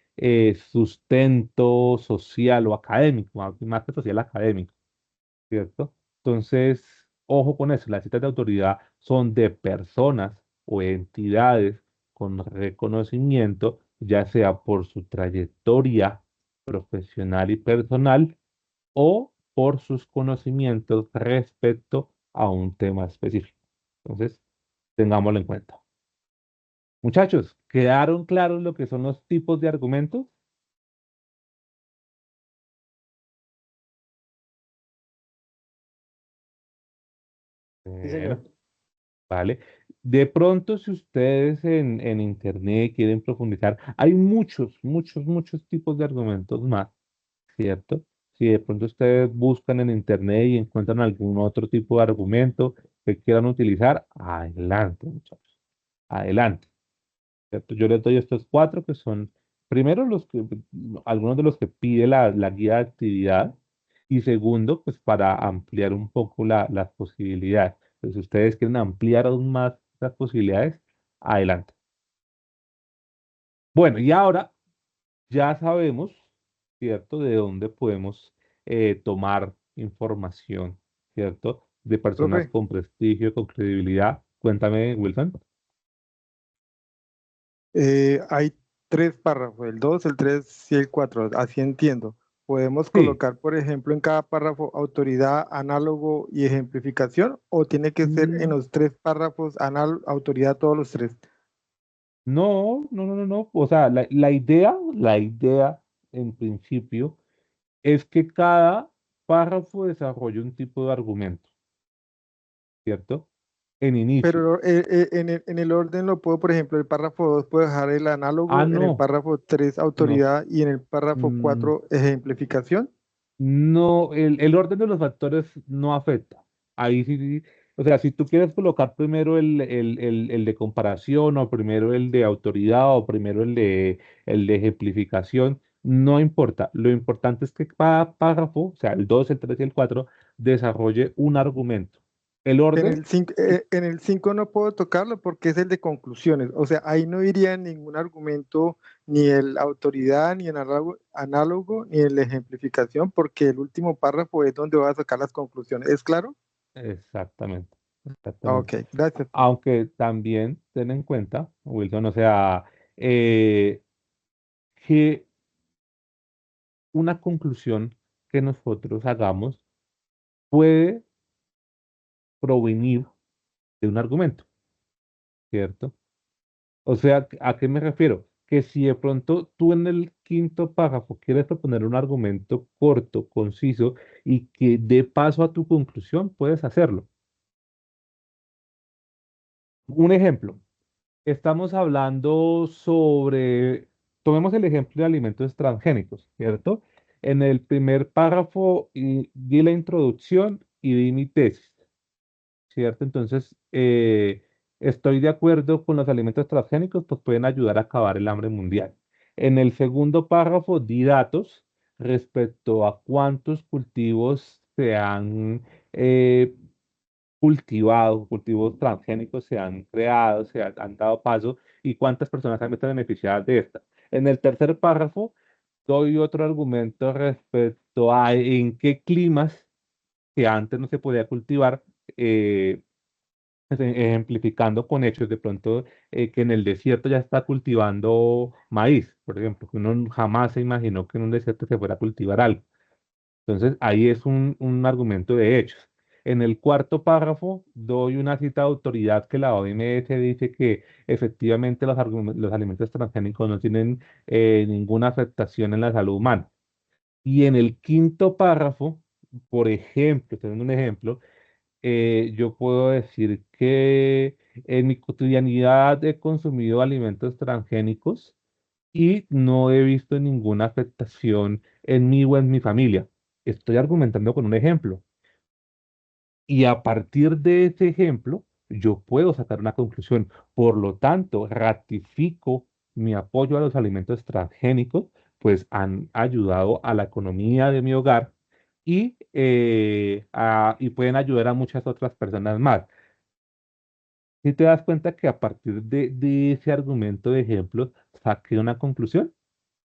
sustento social o académico, más que social académico, ¿cierto? Entonces, ojo con eso, las citas de autoridad son de personas o entidades con reconocimiento, ya sea por su trayectoria profesional y personal o por sus conocimientos respecto a un tema específico. Entonces, tengámoslo en cuenta. Muchachos, ¿quedaron claros lo que son los tipos de argumentos? Sí, señor. Bueno, ¿vale? De pronto, si ustedes en internet quieren profundizar, hay muchos tipos de argumentos más, ¿cierto? Si de pronto ustedes buscan en internet y encuentran algún otro tipo de argumento que quieran utilizar, adelante, muchachos, adelante, ¿cierto? Yo les doy estos cuatro que son, primero, algunos de los que pide la guía de actividad y segundo, pues para ampliar un poco las posibilidades. Entonces, si ustedes quieren ampliar aún más las posibilidades, adelante. Bueno, y ahora ya sabemos, ¿cierto?, de dónde podemos tomar información, ¿cierto?, de personas Profe, con prestigio, con credibilidad. Cuéntame, Wilson. hay tres párrafos, el 2, el 3 y el 4, así entiendo. Podemos Sí. colocar, por ejemplo, en cada párrafo autoridad, análogo y ejemplificación, o tiene que ser en Mm, los tres párrafos autoridad todos los tres. no. O sea, la idea en principio es que cada párrafo desarrolle un tipo de argumento, ¿cierto? En inicio. Pero en el orden lo puedo, por ejemplo, el párrafo 2 puedo dejar el análogo, en el No, párrafo 3 no. autoridad y en el párrafo mm, 4 ejemplificación. No, el orden de los factores no afecta. Ahí sí, O sea, si tú quieres colocar primero el de comparación o primero el de autoridad o primero el de ejemplificación, no importa. Lo importante es que cada párrafo, o sea, el 2, el 3 y el 4, desarrolle un argumento. El orden, En el 5 no puedo tocarlo porque es el de conclusiones. O sea, ahí no iría ningún argumento, ni el autoridad, ni el análogo, ni el ejemplificación, porque el último párrafo es donde voy a sacar las conclusiones. ¿Es claro? exactamente, Ah, exactamente. ok, gracias. Aunque también ten en cuenta, Wilson, o sea, eh, que una conclusión que nosotros hagamos puede provenir de un argumento, ¿cierto? O sea, ¿a qué me refiero? Que si de pronto tú en el quinto párrafo quieres proponer un argumento corto, conciso y que dé paso a tu conclusión, puedes hacerlo. Un ejemplo, estamos hablando sobre, tomemos el ejemplo de alimentos transgénicos, ¿cierto? En el primer párrafo di la introducción y di mi tesis. ¿Cierto? Entonces, estoy de acuerdo con los alimentos transgénicos, pues pueden ayudar a acabar el hambre mundial. En el segundo párrafo di datos respecto a cuántos cultivos se han eh, cultivado, cultivos transgénicos se han creado, han dado paso y cuántas personas han visto beneficiadas de esta. En el tercer párrafo doy otro argumento respecto a en qué climas que antes no se podía cultivar. Ejemplificando con hechos, de pronto que en el desierto ya está cultivando maíz, por ejemplo, que uno jamás se imaginó que en un desierto se fuera a cultivar algo. Entonces, ahí es un argumento de hechos. En el cuarto párrafo doy una cita de autoridad que la OMS dice que efectivamente los alimentos transgénicos no tienen ninguna afectación en la salud humana. Y en el quinto párrafo, por ejemplo, teniendo un ejemplo, yo puedo decir que en mi cotidianidad he consumido alimentos transgénicos y no he visto ninguna afectación en mí o en mi familia. Estoy argumentando con un ejemplo. Y a partir de ese ejemplo, yo puedo sacar una conclusión. Por lo tanto, ratifico mi apoyo a los alimentos transgénicos, pues han ayudado a la economía de mi hogar y pueden ayudar a muchas otras personas más. Si te das cuenta que a partir de ese argumento de ejemplos, saqué una conclusión.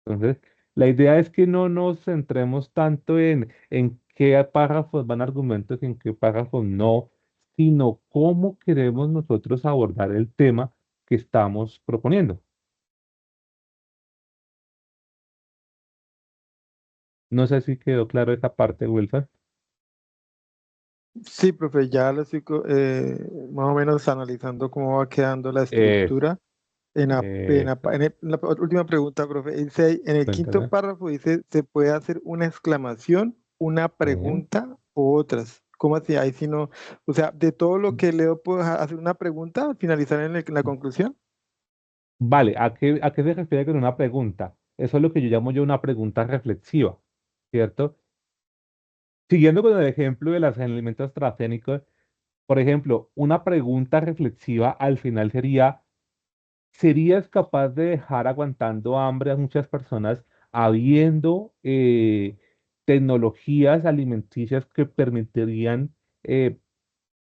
Entonces, la idea es que no nos centremos tanto en qué párrafos van argumentos y en qué párrafos no, sino cómo queremos nosotros abordar el tema que estamos proponiendo. No sé si quedó claro esa parte, Wilson. Sí, profe, ya lo estoy más o menos analizando cómo va quedando la Es, estructura. En la última pregunta, profe, dice ahí, en el quinto cuéntame. párrafo dice, se puede hacer una exclamación, una Sí. pregunta o otras. ¿Cómo así? Ahí sí no, o sea, de todo lo que leo puedo hacer una pregunta al finalizar en la conclusión. Vale, ¿a qué se refiere con una pregunta? Eso es lo que yo llamo yo una pregunta reflexiva, ¿cierto? Siguiendo con el ejemplo de los alimentos transgénicos, por ejemplo, una pregunta reflexiva al final sería, ¿serías capaz de dejar aguantando hambre a muchas personas habiendo tecnologías alimenticias que permitirían eh,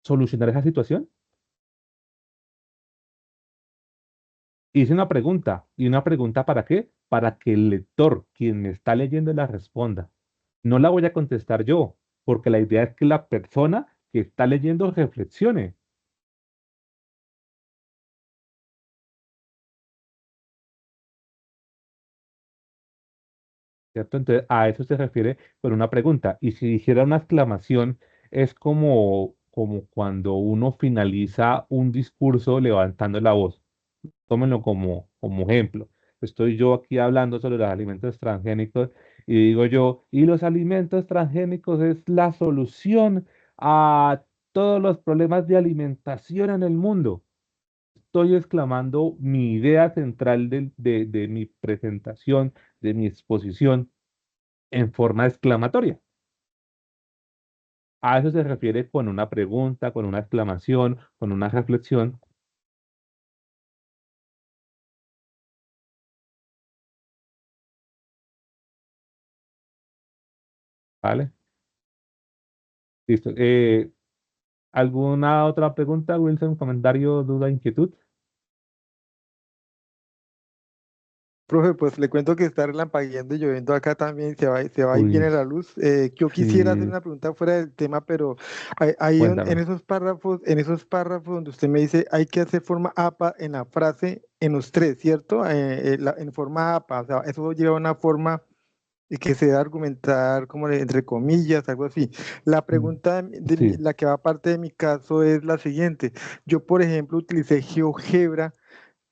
solucionar esa situación? Hice una pregunta. ¿Y una pregunta para qué? Para que el lector, quien me está leyendo, la responda. No la voy a contestar yo, porque la idea es que la persona que está leyendo reflexione. ¿Cierto? Entonces, a eso se refiere con una pregunta. Y si dijera una exclamación, es como cuando uno finaliza un discurso levantando la voz. Tómenlo como ejemplo. Estoy yo aquí hablando sobre los alimentos transgénicos y digo yo, y los alimentos transgénicos es la solución a todos los problemas de alimentación en el mundo. Estoy exclamando mi idea central de mi presentación, de mi exposición en forma exclamatoria. A eso se refiere con una pregunta, con una exclamación, con una reflexión, ¿vale? Listo. ¿Alguna otra pregunta, Wilson? ¿Comentario, duda, inquietud? Profe, pues le cuento que está relampagueando y lloviendo acá también, se va y Uy, viene la luz. Yo quisiera hacer sí, una pregunta fuera del tema, pero en cuéntame. esos párrafos donde usted me dice hay que hacer forma APA en la frase, en los tres, ¿cierto? En forma APA, o sea, eso lleva una forma y que se da a argumentar como entre comillas, algo así. La Mm, pregunta sí, la que va aparte de mi caso es la siguiente. Yo, por ejemplo, utilicé GeoGebra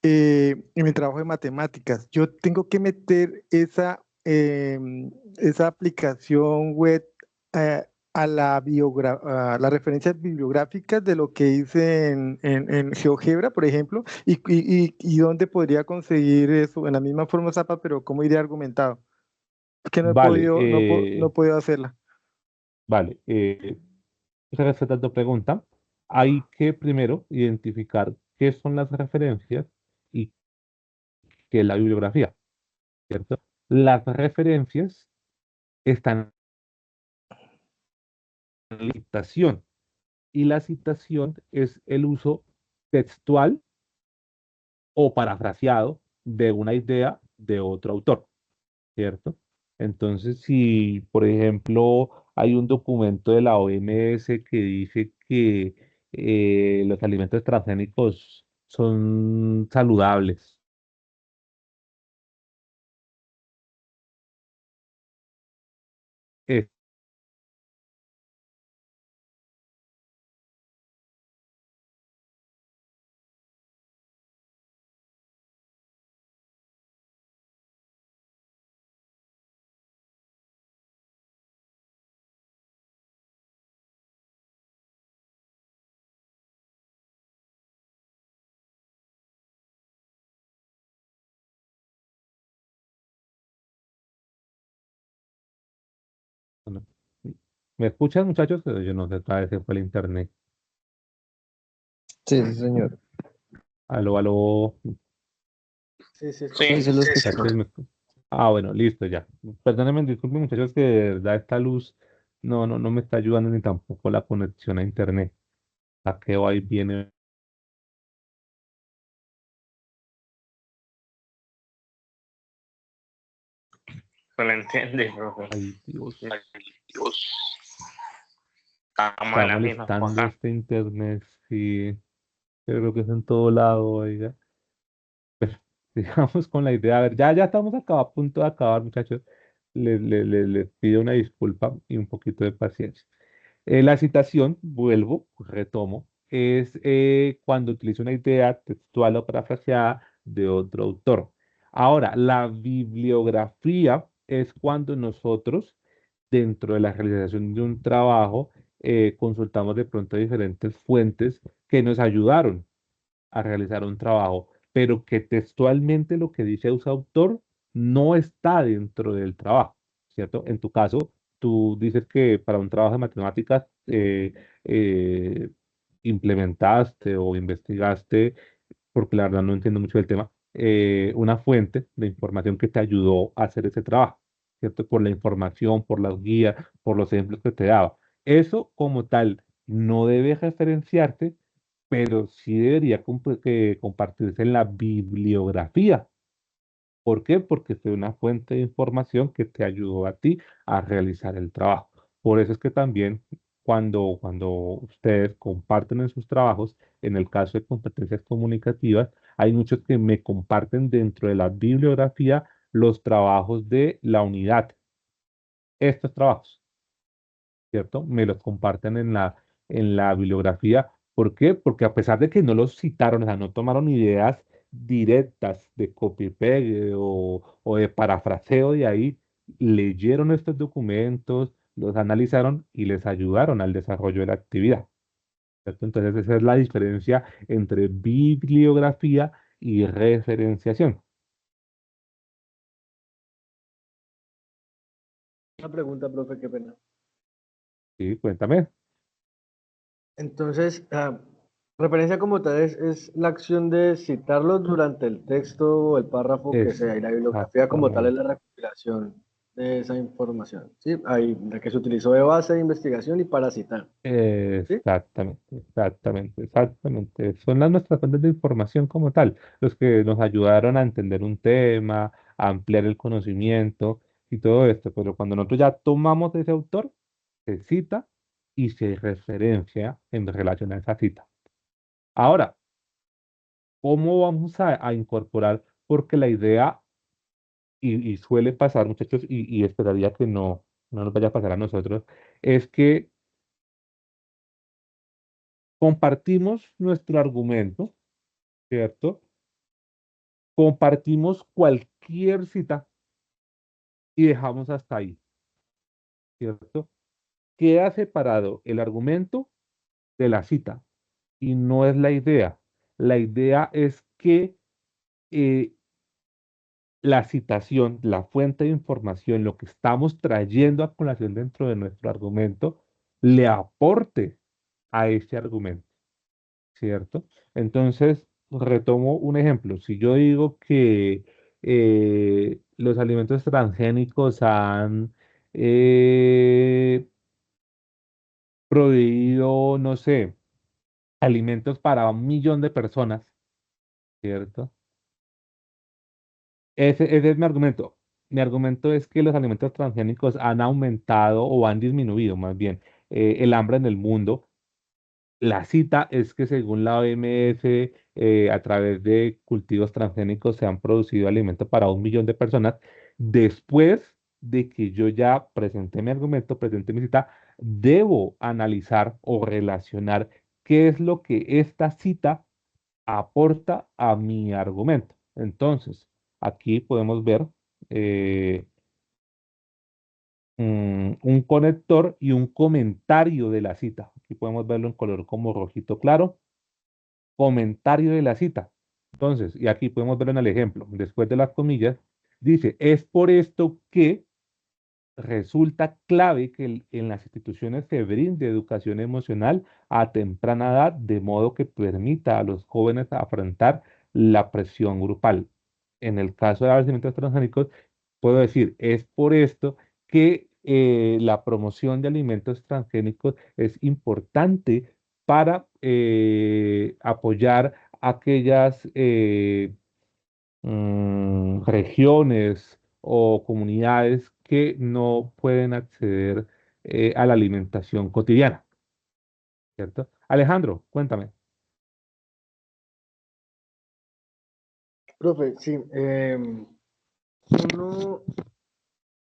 en mi trabajo de matemáticas. Yo tengo que meter esa aplicación web eh, a las referencias bibliográficas de lo que hice en GeoGebra, por ejemplo, y dónde podría conseguir eso en la misma forma Zapa, pero cómo iría argumentado. Es que no he vale, podido, no he podido hacerla. vale. Respecto a tu pregunta, hay que primero identificar qué son las referencias y qué es la bibliografía, ¿cierto? Las referencias están en la citación y la citación es el uso textual o parafraseado de una idea de otro autor, ¿cierto? Entonces, si, por ejemplo, hay un documento de la OMS que dice que los alimentos transgénicos son saludables, es bueno, ¿me escuchan, muchachos? Yo no sé, tal vez se fue el internet. Sí, sí, señor. Aló, aló, Sí, sí, Sí, Sí, se lo escucho. muchachos. Ah, bueno, listo, ya. Perdónenme, disculpen, muchachos, que de verdad esta luz no me está ayudando ni tampoco la conexión a internet. A que va y viene. se lo entiende, profe. Ay, Dios. Estamos Está en la misma molestando cosa. este internet, sí. Creo que es en todo lado, oiga. Sigamos con la idea. A ver, ya estamos a punto de acabar, muchachos. Les pido una disculpa y un poquito de paciencia. La citación, vuelvo, retomo, es cuando utilizo una idea textual o parafraseada de otro autor. Ahora, la bibliografía es cuando nosotros, dentro de la realización de un trabajo, consultamos de pronto diferentes fuentes que nos ayudaron a realizar un trabajo, pero que textualmente lo que dice su autor no está dentro del trabajo, ¿cierto? En tu caso, tú dices que para un trabajo de matemáticas eh, implementaste o investigaste, porque la verdad no entiendo mucho del tema, una fuente de información que te ayudó a hacer ese trabajo, ¿cierto? Por la información, por las guías, por los ejemplos que te daba. Eso como tal no debe referenciarte, pero sí debería que compartirse en la bibliografía. ¿Por qué? Porque fue una fuente de información que te ayudó a ti a realizar el trabajo. Por eso es que también cuando ustedes comparten en sus trabajos, en el caso de competencias comunicativas, hay muchos que me comparten dentro de la bibliografía los trabajos de la unidad. Estos trabajos. ¿Cierto? Me los comparten en la bibliografía. ¿Por qué? Porque a pesar de que no los citaron, o sea, no tomaron ideas directas de copy-pegue o de parafraseo de ahí, leyeron estos documentos, los analizaron y les ayudaron al desarrollo de la actividad. ¿Cierto? Entonces, esa es la diferencia entre bibliografía y referenciación. Una pregunta, profe, qué pena. ¿Sí? Cuéntame. Entonces, referencia como tal es la acción de citarlos durante el texto o el párrafo que sea, y la bibliografía como tal es Exactamente. la recopilación de esa información, ¿sí? Ahí, la que se utilizó de base de investigación y para citar, ¿sí? Exactamente, exactamente, exactamente. Son las nuestras fuentes de información como tal, los que nos ayudaron a entender un tema, a ampliar el conocimiento y todo esto. Pero cuando nosotros ya tomamos ese autor, se cita y se referencia en relación a esa cita. Ahora, ¿cómo vamos a incorporar? Porque la idea, y suele pasar, muchachos, y esperaría que no nos vaya a pasar a nosotros, es que compartimos nuestro argumento, ¿cierto? Compartimos cualquier cita y dejamos hasta ahí, ¿cierto? Queda separado el argumento de la cita y no es la idea. La idea es que eh, la citación, la fuente de información, lo que estamos trayendo a colación dentro de nuestro argumento, le aporte a ese argumento, ¿cierto? Entonces, retomo un ejemplo. Si yo digo que los alimentos transgénicos han eh, proveído, no sé, alimentos para 1 millón de personas, ¿cierto? Ese es mi argumento. Mi argumento es que los alimentos transgénicos han aumentado o han disminuido más bien el hambre en el mundo. La cita es que según la OMS, a través de cultivos transgénicos se han producido alimentos para 1 millón de personas. Después de que yo ya presenté mi argumento, presenté mi cita, debo analizar o relacionar qué es lo que esta cita aporta a mi argumento. Entonces, aquí podemos ver eh, un conector y un comentario de la cita. Aquí podemos verlo en color como rojito claro, comentario de la cita. Entonces, y aquí podemos verlo en el ejemplo, después de las comillas, dice, es por esto que resulta clave que en las instituciones se brinde educación emocional a temprana edad, de modo que permita a los jóvenes afrontar la presión grupal. En el caso de abastecimientos transgénicos, puedo decir, es por esto que la promoción de alimentos transgénicos es importante para apoyar aquellas regiones o comunidades que no pueden acceder a la alimentación cotidiana, ¿cierto? Alejandro, cuéntame. Profe, sí, uno,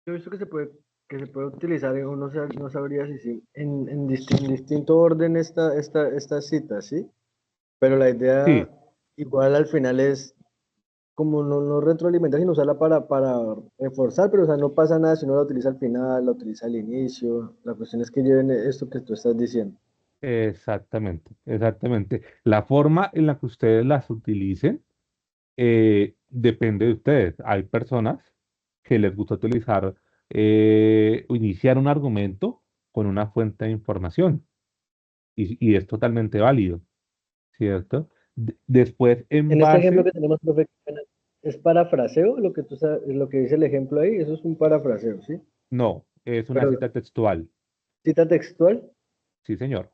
yo he visto que se puede utilizar, uno no sabría si sí, en distinto orden esta cita, ¿sí? Pero la idea Sí, igual al final es como no retroalimentar, sino usarla para reforzar, pero o sea, no pasa nada si uno la utiliza al final, la utiliza al inicio. La cuestión es que lleven esto que tú estás diciendo. exactamente, exactamente. La forma en la que ustedes las utilicen depende de ustedes. Hay personas que les gusta utilizar o iniciar un argumento con una fuente de información y es totalmente válido, ¿cierto? Después, en En este ejemplo base, que tenemos, profe, ¿es parafraseo lo que lo que dice el ejemplo ahí? Eso es un parafraseo, ¿sí? no, es una Pero cita textual, cita textual, sí, señor.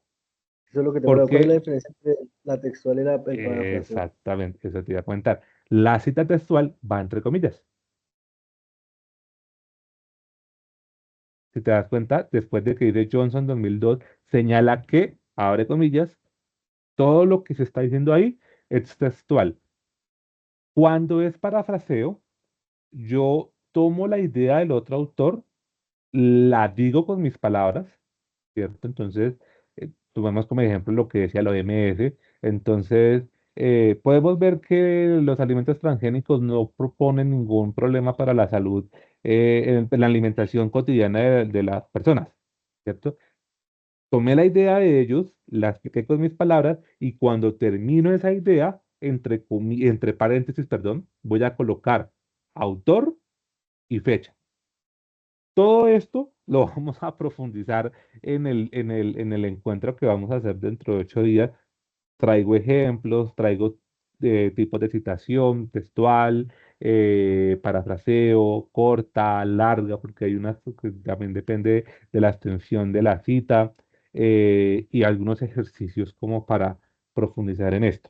eso es lo que te pregunto. ¿Cuál es la Porque diferencia entre la textual y el parafraseo? exactamente, eso te iba a comentar. La cita textual va entre comillas. Si te das cuenta, después de que dice Johnson 2002, señala que, abre comillas, todo lo que se está diciendo ahí es textual. Cuando es parafraseo, yo tomo la idea del otro autor, la digo con mis palabras, ¿cierto? Entonces, tomemos como ejemplo lo que decía la OMS. Entonces, podemos ver que los alimentos transgénicos no proponen ningún problema para la salud en la alimentación cotidiana de las personas, ¿cierto? Tomé la idea de ellos, la expliqué con mis palabras y cuando termino esa idea, entre paréntesis, perdón, voy a colocar autor y fecha. Todo esto lo vamos a profundizar en el encuentro que vamos a hacer dentro de 8 días. Traigo ejemplos, traigo tipos de citación textual, parafraseo, corta, larga, porque hay unas que también depende de la extensión de la cita, y algunos ejercicios como para profundizar en esto,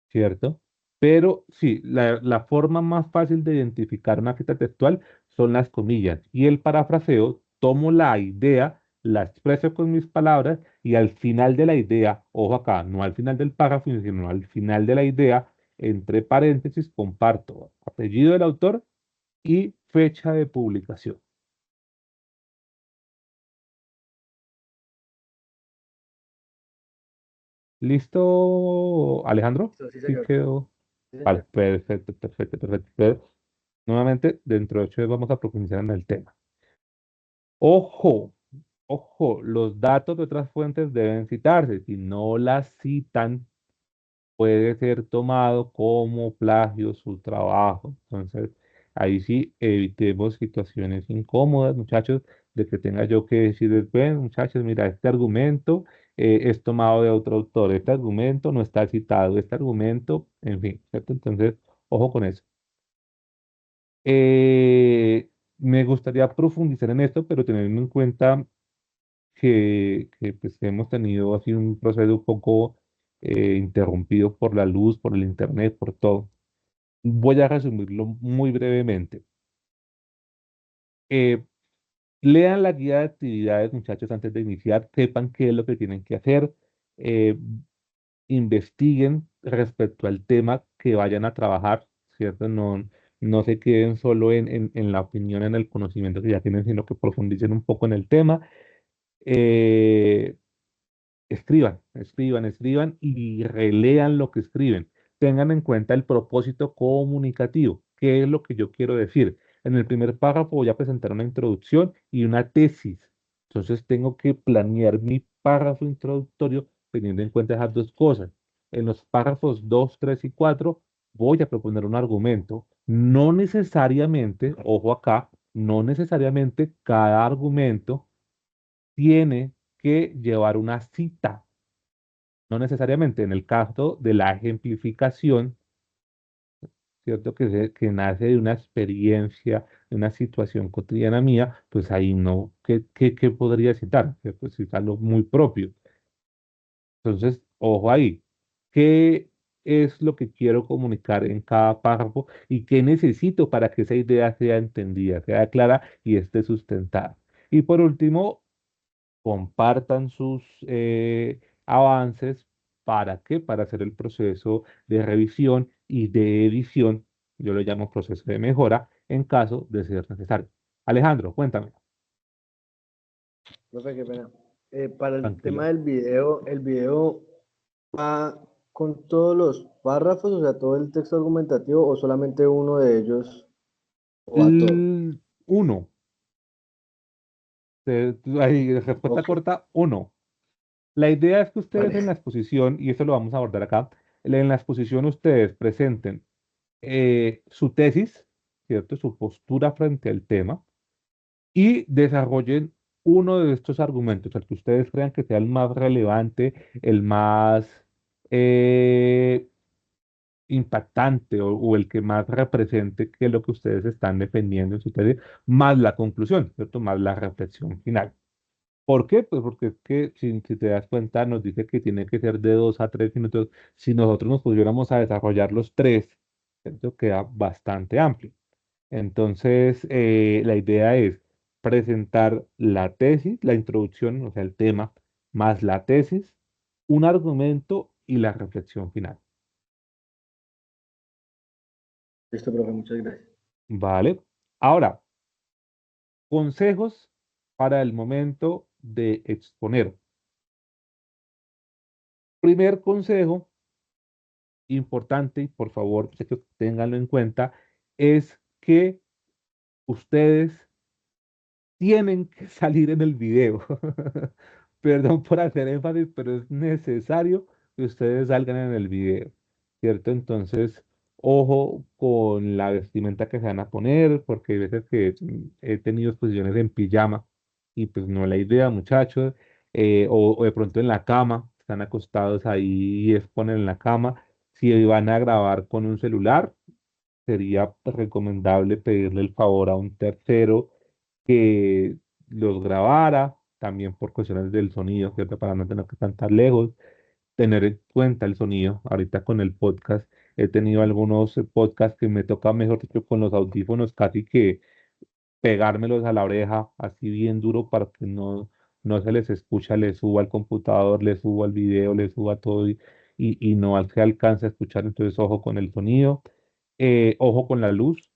¿cierto? Pero sí, la forma más fácil de identificar una cita textual son las comillas y el parafraseo, tomo la idea, la expreso con mis palabras y al final de la idea, ojo acá, no al final del párrafo, sino al final de la idea, entre paréntesis, comparto apellido del autor y fecha de publicación. ¿Listo, Alejandro? Listo, sí, Sí señor. quedó. Sí, Vale, señor. perfecto, perfecto, perfecto. Pero, nuevamente, dentro de 8 vamos a profundizar en el tema. Ojo, ojo, los datos de otras fuentes deben citarse. Si no las citan, puede ser tomado como plagio su trabajo. Entonces, ahí sí evitemos situaciones incómodas, muchachos, de que tenga yo que decirles, bueno, muchachos, mira, este argumento es tomado de otro autor, este argumento no está citado, este argumento, en fin, ¿cierto? Entonces, ojo con eso. Me gustaría profundizar en esto, pero teniendo en cuenta pues, hemos tenido así un proceso un poco interrumpido por la luz, por el internet, por todo. Voy a resumirlo muy brevemente. Eh, Lean la guía de actividades, muchachos, antes de iniciar, sepan qué es lo que tienen que hacer, eh, investiguen respecto al tema que vayan a trabajar, ¿cierto? No, no se queden solo en la opinión, en el conocimiento que ya tienen, sino que profundicen un poco en el tema. Eh, Escriban, escriban, escriban y relean lo que escriben. Tengan en cuenta el propósito comunicativo. ¿Qué es lo que yo quiero decir? En el primer párrafo voy a presentar una introducción y una tesis. Entonces tengo que planear mi párrafo introductorio teniendo en cuenta esas dos cosas. En los párrafos 2, 3 y 4 voy a proponer un argumento. No necesariamente, ojo acá, no necesariamente cada argumento tiene que llevar una cita. No necesariamente en el caso de la ejemplificación, ¿cierto? Que nace de una experiencia, de una situación cotidiana mía, pues ahí no, ¿qué podría citar? ¿Cierto? Citar lo muy propio. Entonces, ojo ahí. ¿Qué es lo que quiero comunicar en cada párrafo y qué necesito para que esa idea sea entendida, sea clara y esté sustentada? Y por último, compartan sus avances. ¿Para qué? Para hacer el proceso de revisión y de edición. Yo lo llamo proceso de mejora en caso de ser necesario. Alejandro, cuéntame. Profe, qué pena. Para el tema Tranquilo. del video, ¿el video va con todos los párrafos, o sea, todo el texto argumentativo, o solamente uno de ellos, o va todo? Uno. Ahí, respuesta Ok, corta, uno. La idea es que ustedes en la vale. exposición, y eso lo vamos a abordar acá, en la exposición ustedes presenten su tesis, ¿cierto? Su postura frente al tema y desarrollen uno de estos argumentos, el que ustedes crean que sea el más relevante, el más eh, impactante o el que más represente que es lo que ustedes están defendiendo en su tesis, más la conclusión, ¿cierto? Más la reflexión final. ¿Por qué? Pues porque es que si te das cuenta nos dice que tiene que ser de 2 a 3 minutos. Si nosotros nos pudiéramos a desarrollar los tres, esto queda bastante amplio. Entonces, la idea es presentar la tesis, la introducción, o sea, el tema, más la tesis, un argumento y la reflexión final. Listo, profe, muchas gracias. ¿Vale? Ahora, consejos para el momento de exponer. Primer consejo importante, y por favor, muchachos, ténganlo en cuenta, es que ustedes tienen que salir en el video. Perdón por hacer énfasis, pero es necesario que ustedes salgan en el video, ¿cierto? Entonces, Ojo con la vestimenta que se van a poner, porque hay veces que he tenido exposiciones en pijama y pues no es la idea, muchachos. O de pronto en la cama, están acostados ahí y exponen en la cama. Si van a grabar con un celular, sería recomendable pedirle el favor a un tercero que los grabara, también por cuestiones del sonido, ¿cierto? Para no tener que estar tan lejos, tener en cuenta el sonido. Ahorita con el podcast, he tenido algunos podcasts que me toca, mejor dicho, con los audífonos casi que pegármelos a la oreja, así bien duro para que no se les escucha, les suba al computador, les suba al video, les suba todo y no se alcanza a escuchar. Entonces, ojo con el sonido, ojo con la luz,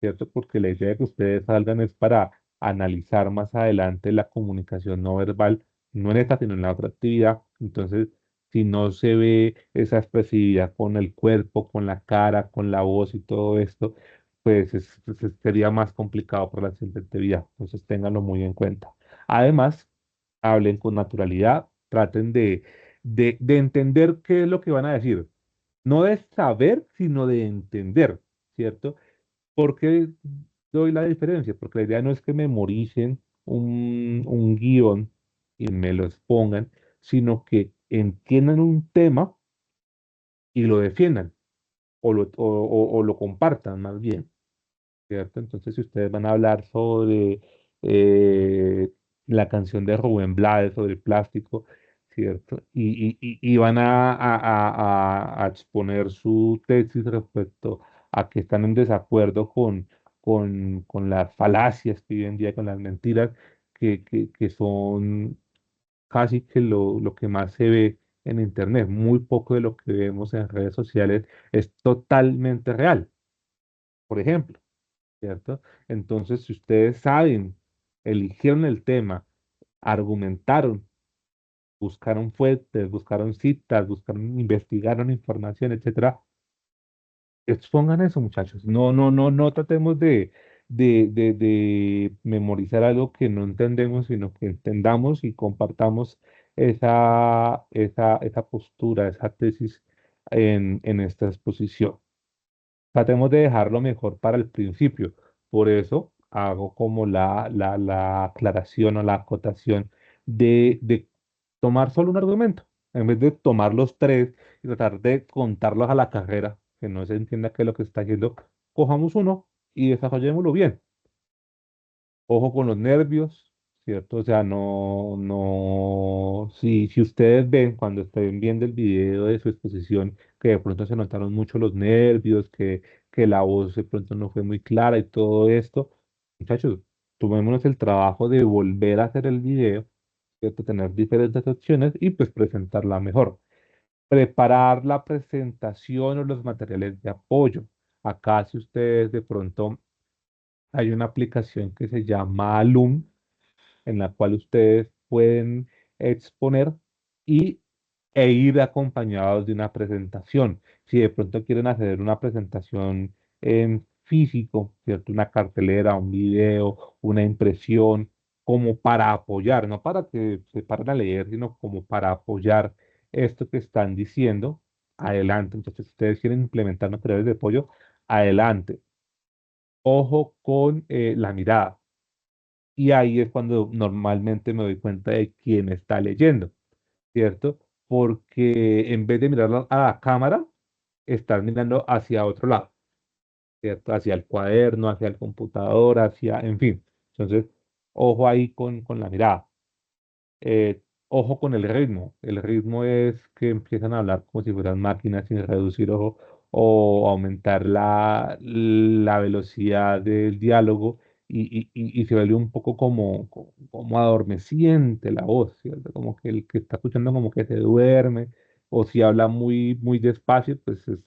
¿cierto? Porque la idea de que ustedes salgan es para analizar más adelante la comunicación no verbal, no en esta, sino en la otra actividad. Entonces, si no se ve esa expresividad con el cuerpo, con la cara, con la voz y todo esto, pues sería más complicado para la siguiente actividad. Entonces, ténganlo muy en cuenta. Además, hablen con naturalidad, traten de entender qué es lo que van a decir. No de saber, sino de entender, ¿cierto? ¿Por qué doy la diferencia? Porque la idea no es que memoricen un guión y me lo expongan, sino que entiendan un tema y lo defiendan o lo compartan más bien. ¿Cierto? Entonces, si ustedes van a hablar sobre eh, la canción de Rubén Blades, sobre el plástico, ¿cierto? Y van a exponer su tesis respecto a que están en desacuerdo con las falacias que hoy en día, con las mentiras que son casi que lo que más se ve en Internet. Muy poco de lo que vemos en redes sociales es totalmente real. Por ejemplo. ¿Cierto? Entonces, si ustedes saben, eligieron el tema, argumentaron, buscaron fuentes, buscaron citas, buscaron, investigaron información, etcétera, expongan eso, muchachos. No tratemos de memorizar algo que no entendemos, sino que entendamos y compartamos esa postura, esa tesis en esta exposición. Tratemos de dejarlo mejor para el principio. Por eso hago como la aclaración o la acotación de tomar solo un argumento, en vez de tomar los tres y tratar de contarlos a la carrera, que no se entienda qué es lo que está haciendo, cojamos uno y desarrollémoslo bien. Ojo con los nervios, ¿cierto? O sea, si ustedes ven cuando estén viendo el video de su exposición, que de pronto se notaron mucho los nervios, que la voz de pronto no fue muy clara y todo esto, muchachos, tomémonos el trabajo de volver a hacer el video, ¿cierto? Tener diferentes opciones y pues presentarla mejor. Preparar la presentación o los materiales de apoyo. Acá, si ustedes de pronto hay una aplicación que se llama Loom, en la cual ustedes pueden exponer y, ir acompañados de una presentación. Si de pronto quieren hacer una presentación en físico, ¿cierto? Una cartelera, un video, una impresión, como para apoyar, no para que se paren a leer, sino como para apoyar esto que están diciendo, adelante. Entonces, si ustedes quieren implementar materiales de apoyo, adelante. Ojo con la mirada. Y ahí es cuando normalmente me doy cuenta de quién está leyendo, ¿cierto? Porque en vez de mirar a la cámara, están mirando hacia otro lado, ¿cierto? Hacia el cuaderno, hacia el computador, en fin. Entonces, ojo ahí con la mirada. Ojo con el ritmo. El ritmo es que empiezan a hablar como si fueran máquinas sin reducir o aumentar la velocidad del diálogo y se vuelve un poco como adormeciente la voz, ¿cierto? Como que el que está escuchando como que se duerme o si habla muy despacio, pues es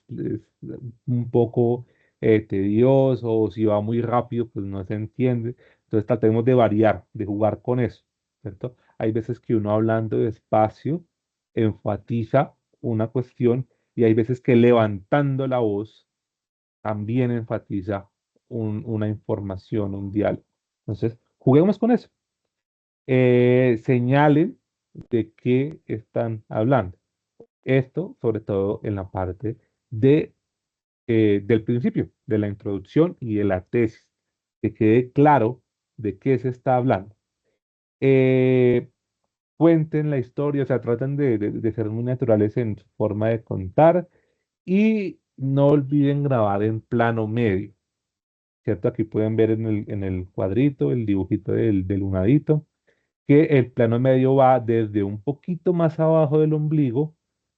un poco tedioso o si va muy rápido, pues no se entiende. Entonces tratemos de variar, de jugar con eso, ¿cierto? Hay veces que uno hablando despacio enfatiza una cuestión y hay veces que levantando la voz también enfatiza una información, un diálogo. Entonces, juguemos con eso. Señalen de qué están hablando. Esto, sobre todo en la parte de del principio, de la introducción y de la tesis, que quede claro de qué se está hablando. Eh, Cuenten la historia, o sea, traten de ser muy naturales en su forma de contar y no olviden grabar en plano medio, ¿cierto? Aquí pueden ver en el cuadrito, el dibujito del lunadito, que el plano medio va desde un poquito más abajo del ombligo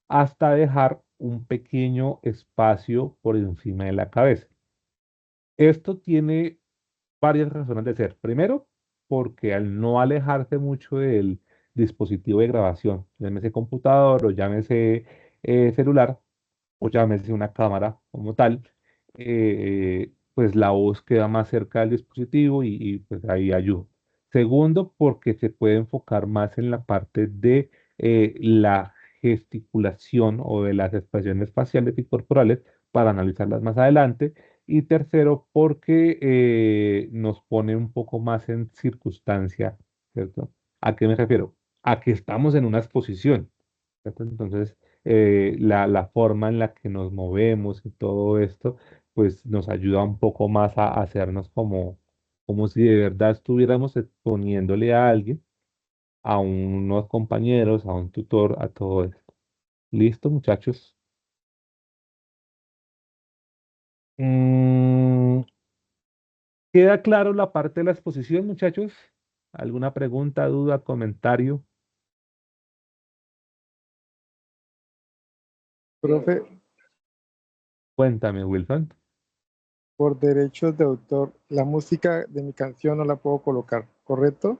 hasta dejar un pequeño espacio por encima de la cabeza. Esto tiene varias razones de ser. Primero, porque al no alejarse mucho del dispositivo de grabación, llámese computador o llámese celular o llámese una cámara como tal, pues la voz queda más cerca del dispositivo pues ahí ayuda. Segundo, porque se puede enfocar más en la parte de la gesticulación o de las expresiones faciales y corporales para analizarlas más adelante. Y tercero, porque nos pone un poco más en circunstancia, ¿cierto? ¿A qué me refiero? A que estamos en una exposición, ¿cierto? Entonces, la forma en la que nos movemos y todo esto, pues nos ayuda un poco más a hacernos como si de verdad estuviéramos exponiéndole a alguien, a unos compañeros, a un tutor, a todo esto. ¿Listo, muchachos? Mm, ¿Queda claro la parte de la exposición, muchachos? ¿Alguna pregunta, duda, comentario? Profe, Cuéntame, Wilson. por derechos de autor, la música de mi canción no la puedo colocar, ¿correcto?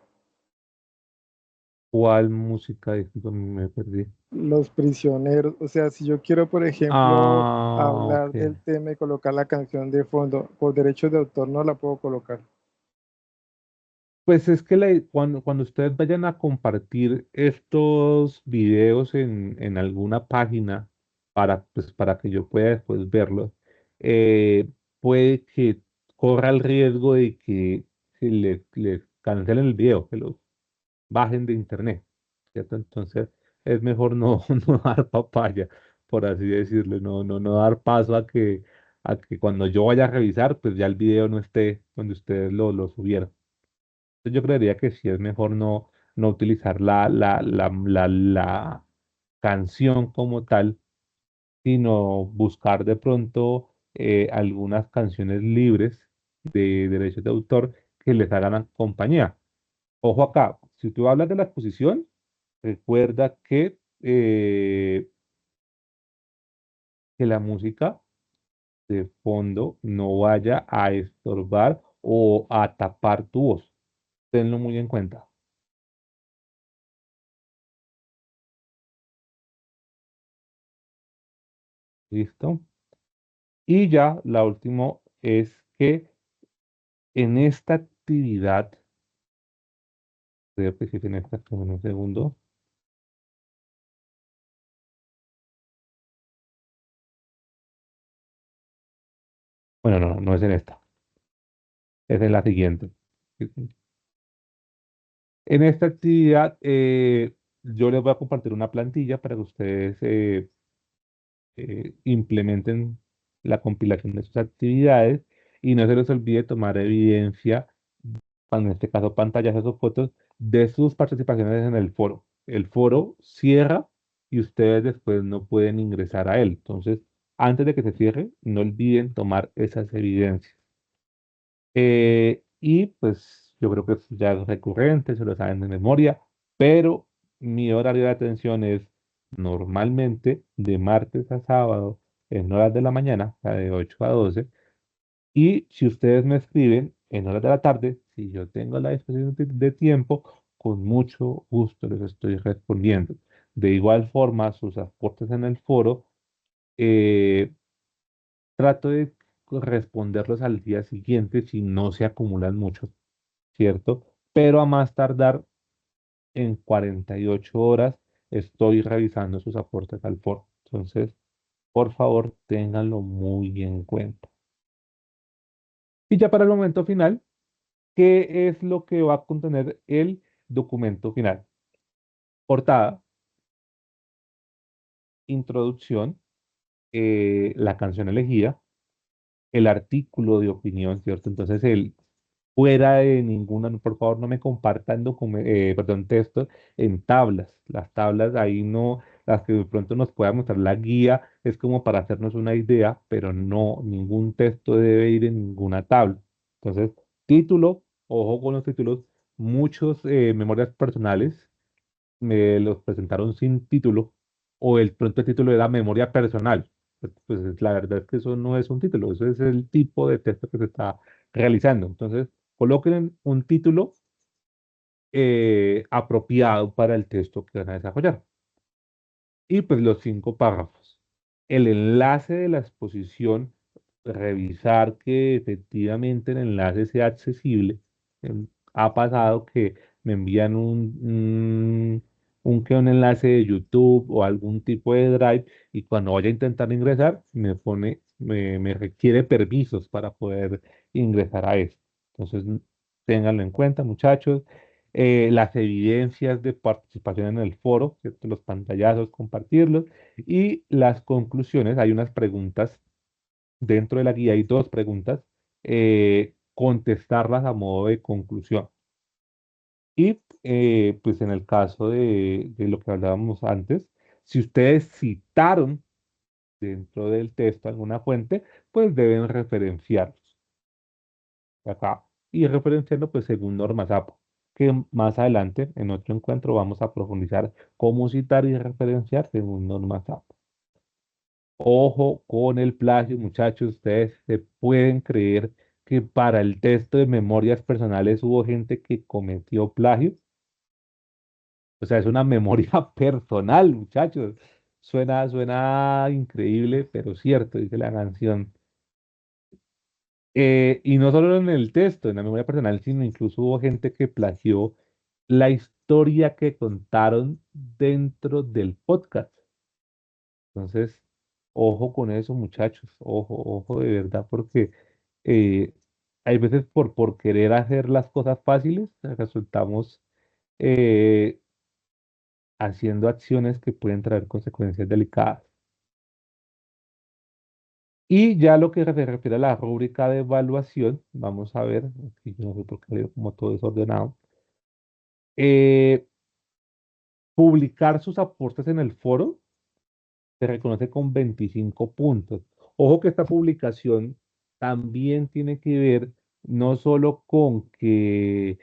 ¿Cuál música? Disculpa, me perdí. Los prisioneros, o sea, si yo quiero, por ejemplo, Ah, hablar ok. del tema y colocar la canción de fondo, por derechos de autor no la puedo colocar. Pues es que cuando ustedes vayan a compartir estos videos en alguna página pues, para que yo pueda después verlos, puede que corra el riesgo de que se les cancelen el video, que los bajen de internet, ¿cierto? Entonces es mejor no, no dar papaya, por así decirlo, no dar paso a que cuando yo vaya a revisar, pues ya el video no esté donde ustedes lo subieron. Entonces, yo creería que sí es mejor no utilizar la canción como tal, sino buscar de pronto algunas canciones libres de derechos de autor que les hagan compañía. Ojo acá, si tú hablas de la exposición, recuerda que la música de fondo no vaya a estorbar o a tapar tu voz. Tenlo muy en cuenta. ¿Listo? Y ya la última es que en esta actividad, creo que sí, en esta, en un segundo. Bueno, no es en esta, es en la siguiente. En esta actividad, yo les voy a compartir una plantilla para que ustedes implementen la compilación de sus actividades y no se les olvide tomar evidencia, en este caso pantallas o fotos, de sus participaciones en el foro. El foro cierra y ustedes después no pueden ingresar a él. Entonces, antes de que se cierre, no olviden tomar esas evidencias. Y pues yo creo que ya es recurrente, se lo saben de memoria, pero mi horario de atención es normalmente de martes a sábado en horas de la mañana, o sea, de 8 a 12. Y si ustedes me escriben en horas de la tarde, si yo tengo la disposición de tiempo, con mucho gusto les estoy respondiendo. De igual forma, sus aportes en el foro, eh, trato de responderlos al día siguiente si no se acumulan muchos, ¿cierto? Pero a más tardar en 48 horas estoy revisando sus aportes al foro. Entonces, por favor, ténganlo muy en cuenta. Y ya para el momento final, ¿qué es lo que va a contener el documento final? Portada, introducción, la canción elegida, el artículo de opinión, ¿cierto? Entonces, fuera de ninguna, no, por favor, no me compartan perdón, textos en tablas. Las tablas ahí no, las que de pronto nos pueda mostrar la guía, es como para hacernos una idea, pero no, ningún texto debe ir en ninguna tabla. Entonces, título, ojo con los títulos, muchos memorias personales me los presentaron sin título, o el pronto el título era memoria personal. La verdad es que eso no es un título, eso es el tipo de texto que se está realizando. Entonces, coloquen un título apropiado para el texto que van a desarrollar. Y pues los 5 párrafos. El enlace de la exposición, revisar que efectivamente el enlace sea accesible. Ha pasado que me envían un enlace de YouTube o algún tipo de Drive y cuando vaya a intentar ingresar me requiere permisos para poder ingresar a esto. Entonces, ténganlo en cuenta, muchachos. Las evidencias de participación en el foro, ¿cierto? Los pantallazos, compartirlos y las conclusiones. Hay unas preguntas dentro de la guía, hay 2 preguntas, contestarlas a modo de conclusión. Y pues en el caso de lo que hablábamos antes, si ustedes citaron dentro del texto alguna fuente, pues deben referenciarlos acá y referenciarlo pues según normas APA, que más adelante en otro encuentro vamos a profundizar cómo citar y referenciar según normas APA. Ojo con el plagio, muchachos, ustedes se pueden creer que para el texto de memorias personales hubo gente que cometió plagio. O sea, es una memoria personal, muchachos. Suena increíble, pero cierto, dice la canción. Y no solo en el texto, en la memoria personal, sino incluso hubo gente que plagió la historia que contaron dentro del podcast. Entonces, ojo con eso, muchachos, ojo de verdad, porque eh, hay veces por querer hacer las cosas fáciles, resultamos eh, haciendo acciones que pueden traer consecuencias delicadas. Y ya lo que se refiere a la rúbrica de evaluación, vamos a ver, aquí yo no sé por qué leo como todo desordenado, eh, publicar sus aportes en el foro se reconoce con 25 puntos. Ojo que esta publicación también tiene que ver no solo con que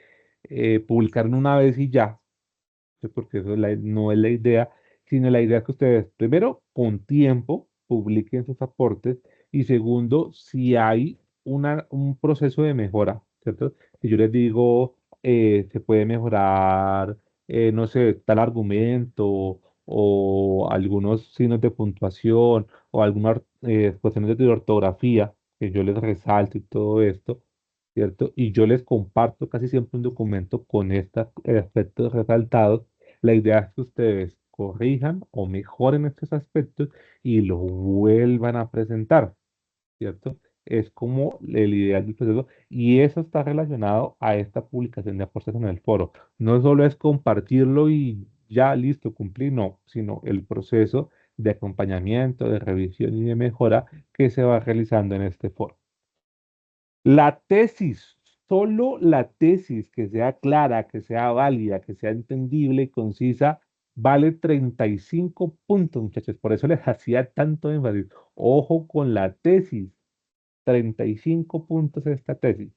publicaron una vez y ya, ¿sí? Porque eso no es la idea, sino la idea es que ustedes, primero, con tiempo, publiquen sus aportes y segundo, si hay un proceso de mejora, ¿cierto? Si yo les digo, se puede mejorar, no sé, tal argumento o algunos signos de puntuación o algunas cuestiones de ortografía que yo les resalto y todo esto, ¿cierto? Y yo les comparto casi siempre un documento con estos aspectos resaltados. La idea es que ustedes corrijan o mejoren estos aspectos y lo vuelvan a presentar, ¿cierto? Es como el ideal del proceso y eso está relacionado a esta publicación de aportes en el foro. No solo es compartirlo y ya listo, cumplí, no, sino el proceso de acompañamiento, de revisión y de mejora que se va realizando en este foro. La tesis, solo la tesis que sea clara, que sea válida, que sea entendible y concisa, vale 35 puntos, muchachos. Por eso les hacía tanto énfasis. Ojo con la tesis, 35 puntos esta tesis.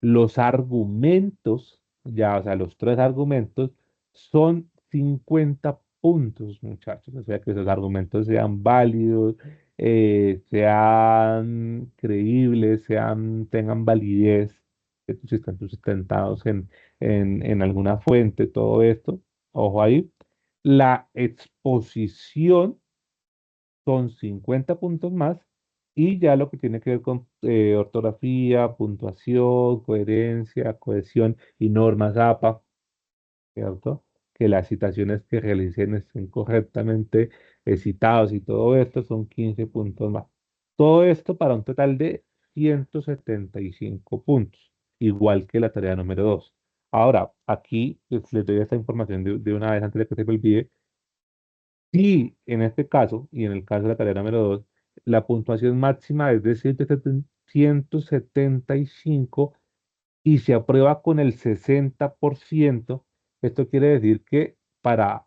Los argumentos, ya, o sea, los 3 argumentos son 50 puntos, muchachos. O sea, que esos argumentos sean válidos, sean creíbles, tengan validez, que estén sustentados en alguna fuente, todo esto. Ojo ahí. La exposición son 50 puntos más y ya lo que tiene que ver con ortografía, puntuación, coherencia, cohesión y normas APA, ¿cierto? Que las citaciones que realicen estén correctamente citados y todo esto son 15 puntos más. Todo esto para un total de 175 puntos, igual que la tarea número 2. Ahora, aquí les doy esta información de una vez antes de que se me olvide. Si en este caso, y en el caso de la tarea número 2, la puntuación máxima es de 175 y se aprueba con el 60%. Esto quiere decir que para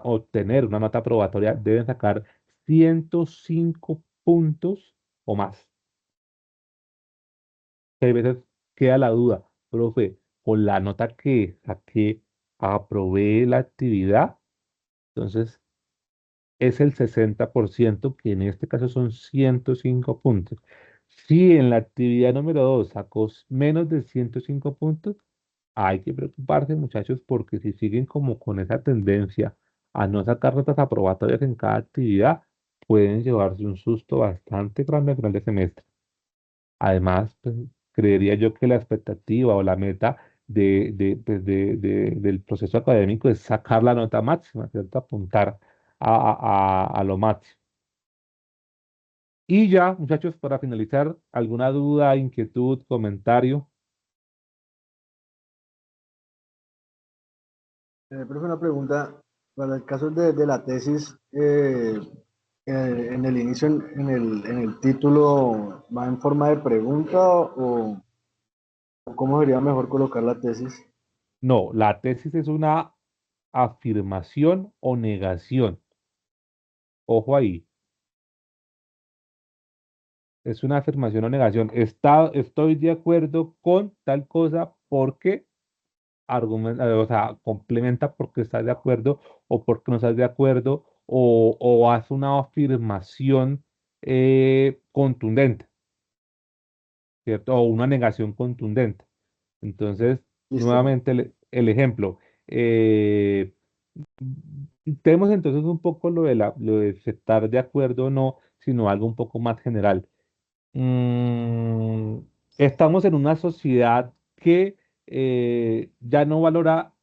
obtener una nota aprobatoria deben sacar 105 puntos o más. Hay veces queda la duda, profe, con la nota que saqué, aprobé la actividad, entonces es el 60%, que en este caso son 105 puntos. Si en la actividad número 2 sacó menos de 105 puntos, hay que preocuparse, muchachos, porque si siguen como con esa tendencia a no sacar notas aprobatorias en cada actividad, pueden llevarse un susto bastante grande al final de semestre. Además, pues, creería yo que la expectativa o la meta del proceso académico es sacar la nota máxima, ¿cierto? Apuntar a lo máximo. Y ya, muchachos, para finalizar, ¿alguna duda, inquietud, comentario? Profe, una pregunta. Para el caso de la tesis, en el inicio, en el título, ¿va en forma de pregunta o cómo sería mejor colocar la tesis? No, la tesis es una afirmación o negación. Ojo ahí, es una afirmación o negación. Estoy de acuerdo con tal cosa porque argumenta, o sea, complementa porque estás de acuerdo o porque no estás de acuerdo o hace una afirmación contundente, ¿cierto? O una negación contundente. Entonces, Listo. nuevamente el ejemplo. eh, tenemos entonces un poco lo de estar de acuerdo o no, sino algo un poco más general. Mm, estamos en una sociedad que ya no valora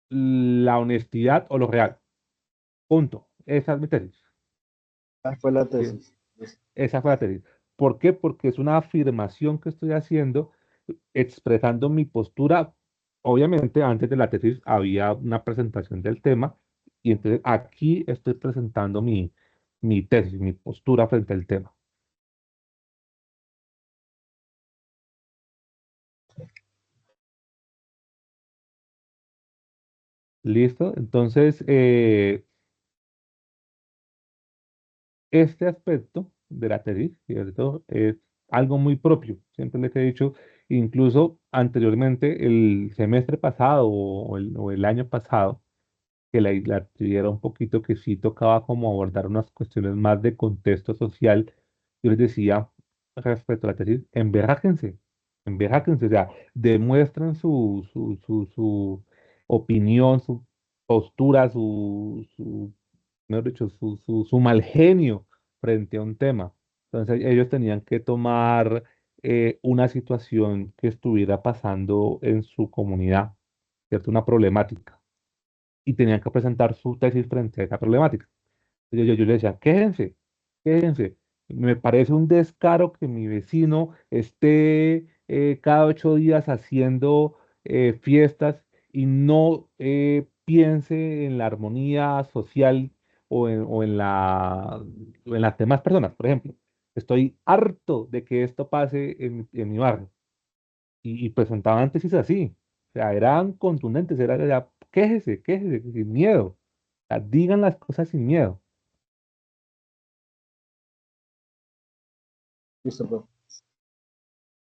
la honestidad o lo real. Punto. Esa es mi tesis. Esa fue la Bien. tesis. Listo. Esa fue la tesis. ¿Por qué? Porque es una afirmación que estoy haciendo, expresando mi postura. Obviamente, antes de la tesis había una presentación del tema, y entonces aquí estoy presentando mi tesis, mi postura frente al tema. ¿Listo? Entonces, este aspecto de la tesis, ¿cierto? Es algo muy propio. Siempre les he dicho, incluso anteriormente, el semestre pasado o el año pasado, que la actividad era un poquito que sí tocaba como abordar unas cuestiones más de contexto social. Yo les decía respecto a la tesis, emberráquense, o sea, demuestren su opinión, su postura, mejor dicho, su mal genio frente a un tema. Entonces ellos tenían que tomar una situación que estuviera pasando en su comunidad, ¿cierto? Una problemática y tenían que presentar su tesis frente a esa problemática. Yo le decía, quéjense. Me parece un descaro que mi vecino esté cada 8 días haciendo fiestas y no piense en la armonía social o en las demás personas. Por ejemplo, estoy harto de que esto pase en mi barrio y presentaban tesis así. O sea, eran contundentes, era quéjese, sin miedo. O sea, digan las cosas sin miedo. Listo, profe.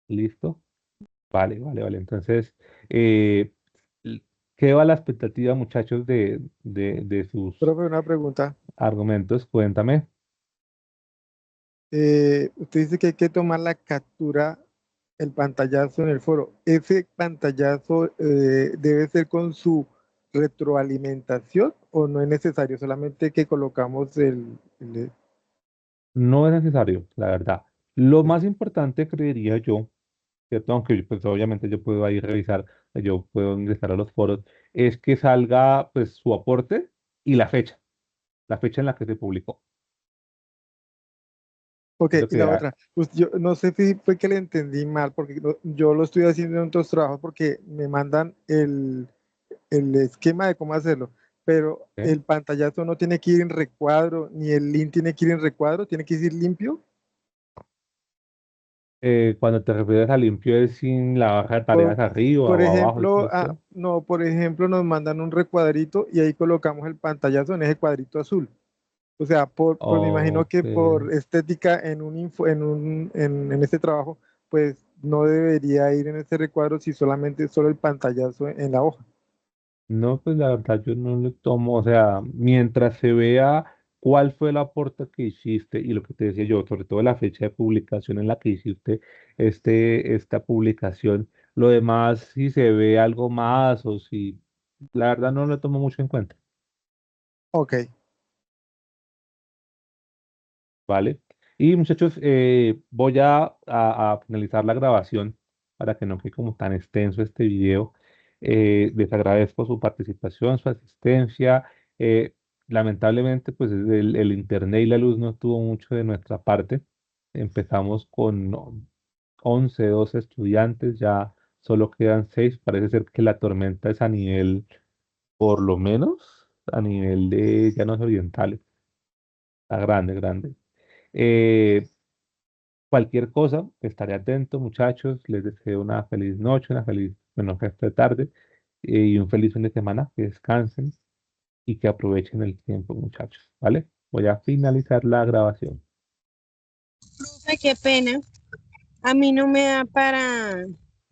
¿Listo? Vale. Entonces, eh, l- ¿qué va la expectativa, muchachos, de sus Profe, una pregunta. argumentos? Cuéntame. Usted dice que hay que tomar la captura, el pantallazo en el foro. ¿Ese pantallazo debe ser con su retroalimentación o no es necesario? Solamente que colocamos No es necesario, la verdad. Lo más importante, creería yo, ¿cierto? Aunque pues, obviamente yo puedo ahí revisar, yo puedo ingresar a los foros, es que salga pues su aporte y la fecha en la que se publicó. Ok, Es lo y la que otra, pues yo no sé si fue que le entendí mal, porque yo lo estoy haciendo en otros trabajos porque me mandan el esquema de cómo hacerlo, pero ¿ok? el pantallazo no tiene que ir en recuadro, ni el link tiene que ir en recuadro, tiene que ir limpio. Cuando te refieres a limpio es sin la barra de tareas arriba Por o abajo, ¿sí ejemplo, usted? no, por ejemplo, nos mandan un recuadrito y ahí colocamos el pantallazo en ese cuadrito azul. O sea, me imagino Ok. que por estética en este trabajo, pues no debería ir en este recuadro si solamente solo el pantallazo en la hoja. No, pues la verdad yo no le tomo, o sea, mientras se vea cuál fue el aporte que hiciste y lo que te decía yo, sobre todo la fecha de publicación en la que hiciste esta publicación, lo demás si se ve algo más o si, la verdad no lo tomo mucho en cuenta, Ok, ¿vale? Y muchachos, voy a finalizar la grabación para que no quede como tan extenso este video. Les agradezco su participación, su asistencia. Eh, Lamentablemente, pues el internet y la luz no estuvo mucho de nuestra parte. Empezamos con 11, 12 estudiantes, ya solo quedan 6. Parece ser que la tormenta es a nivel, por lo menos, a nivel de llanos orientales. Está grande, grande. Eh, Cualquier cosa, estaré atento, muchachos. Les deseo una feliz noche, una feliz, bueno, resto de tarde y un feliz fin de semana. Que descansen y que aprovechen el tiempo, muchachos. ¿Vale? Voy a finalizar la grabación. Profe, qué pena. A mí no me da para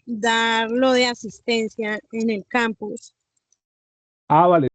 dar lo de asistencia en el campus. Ah, vale.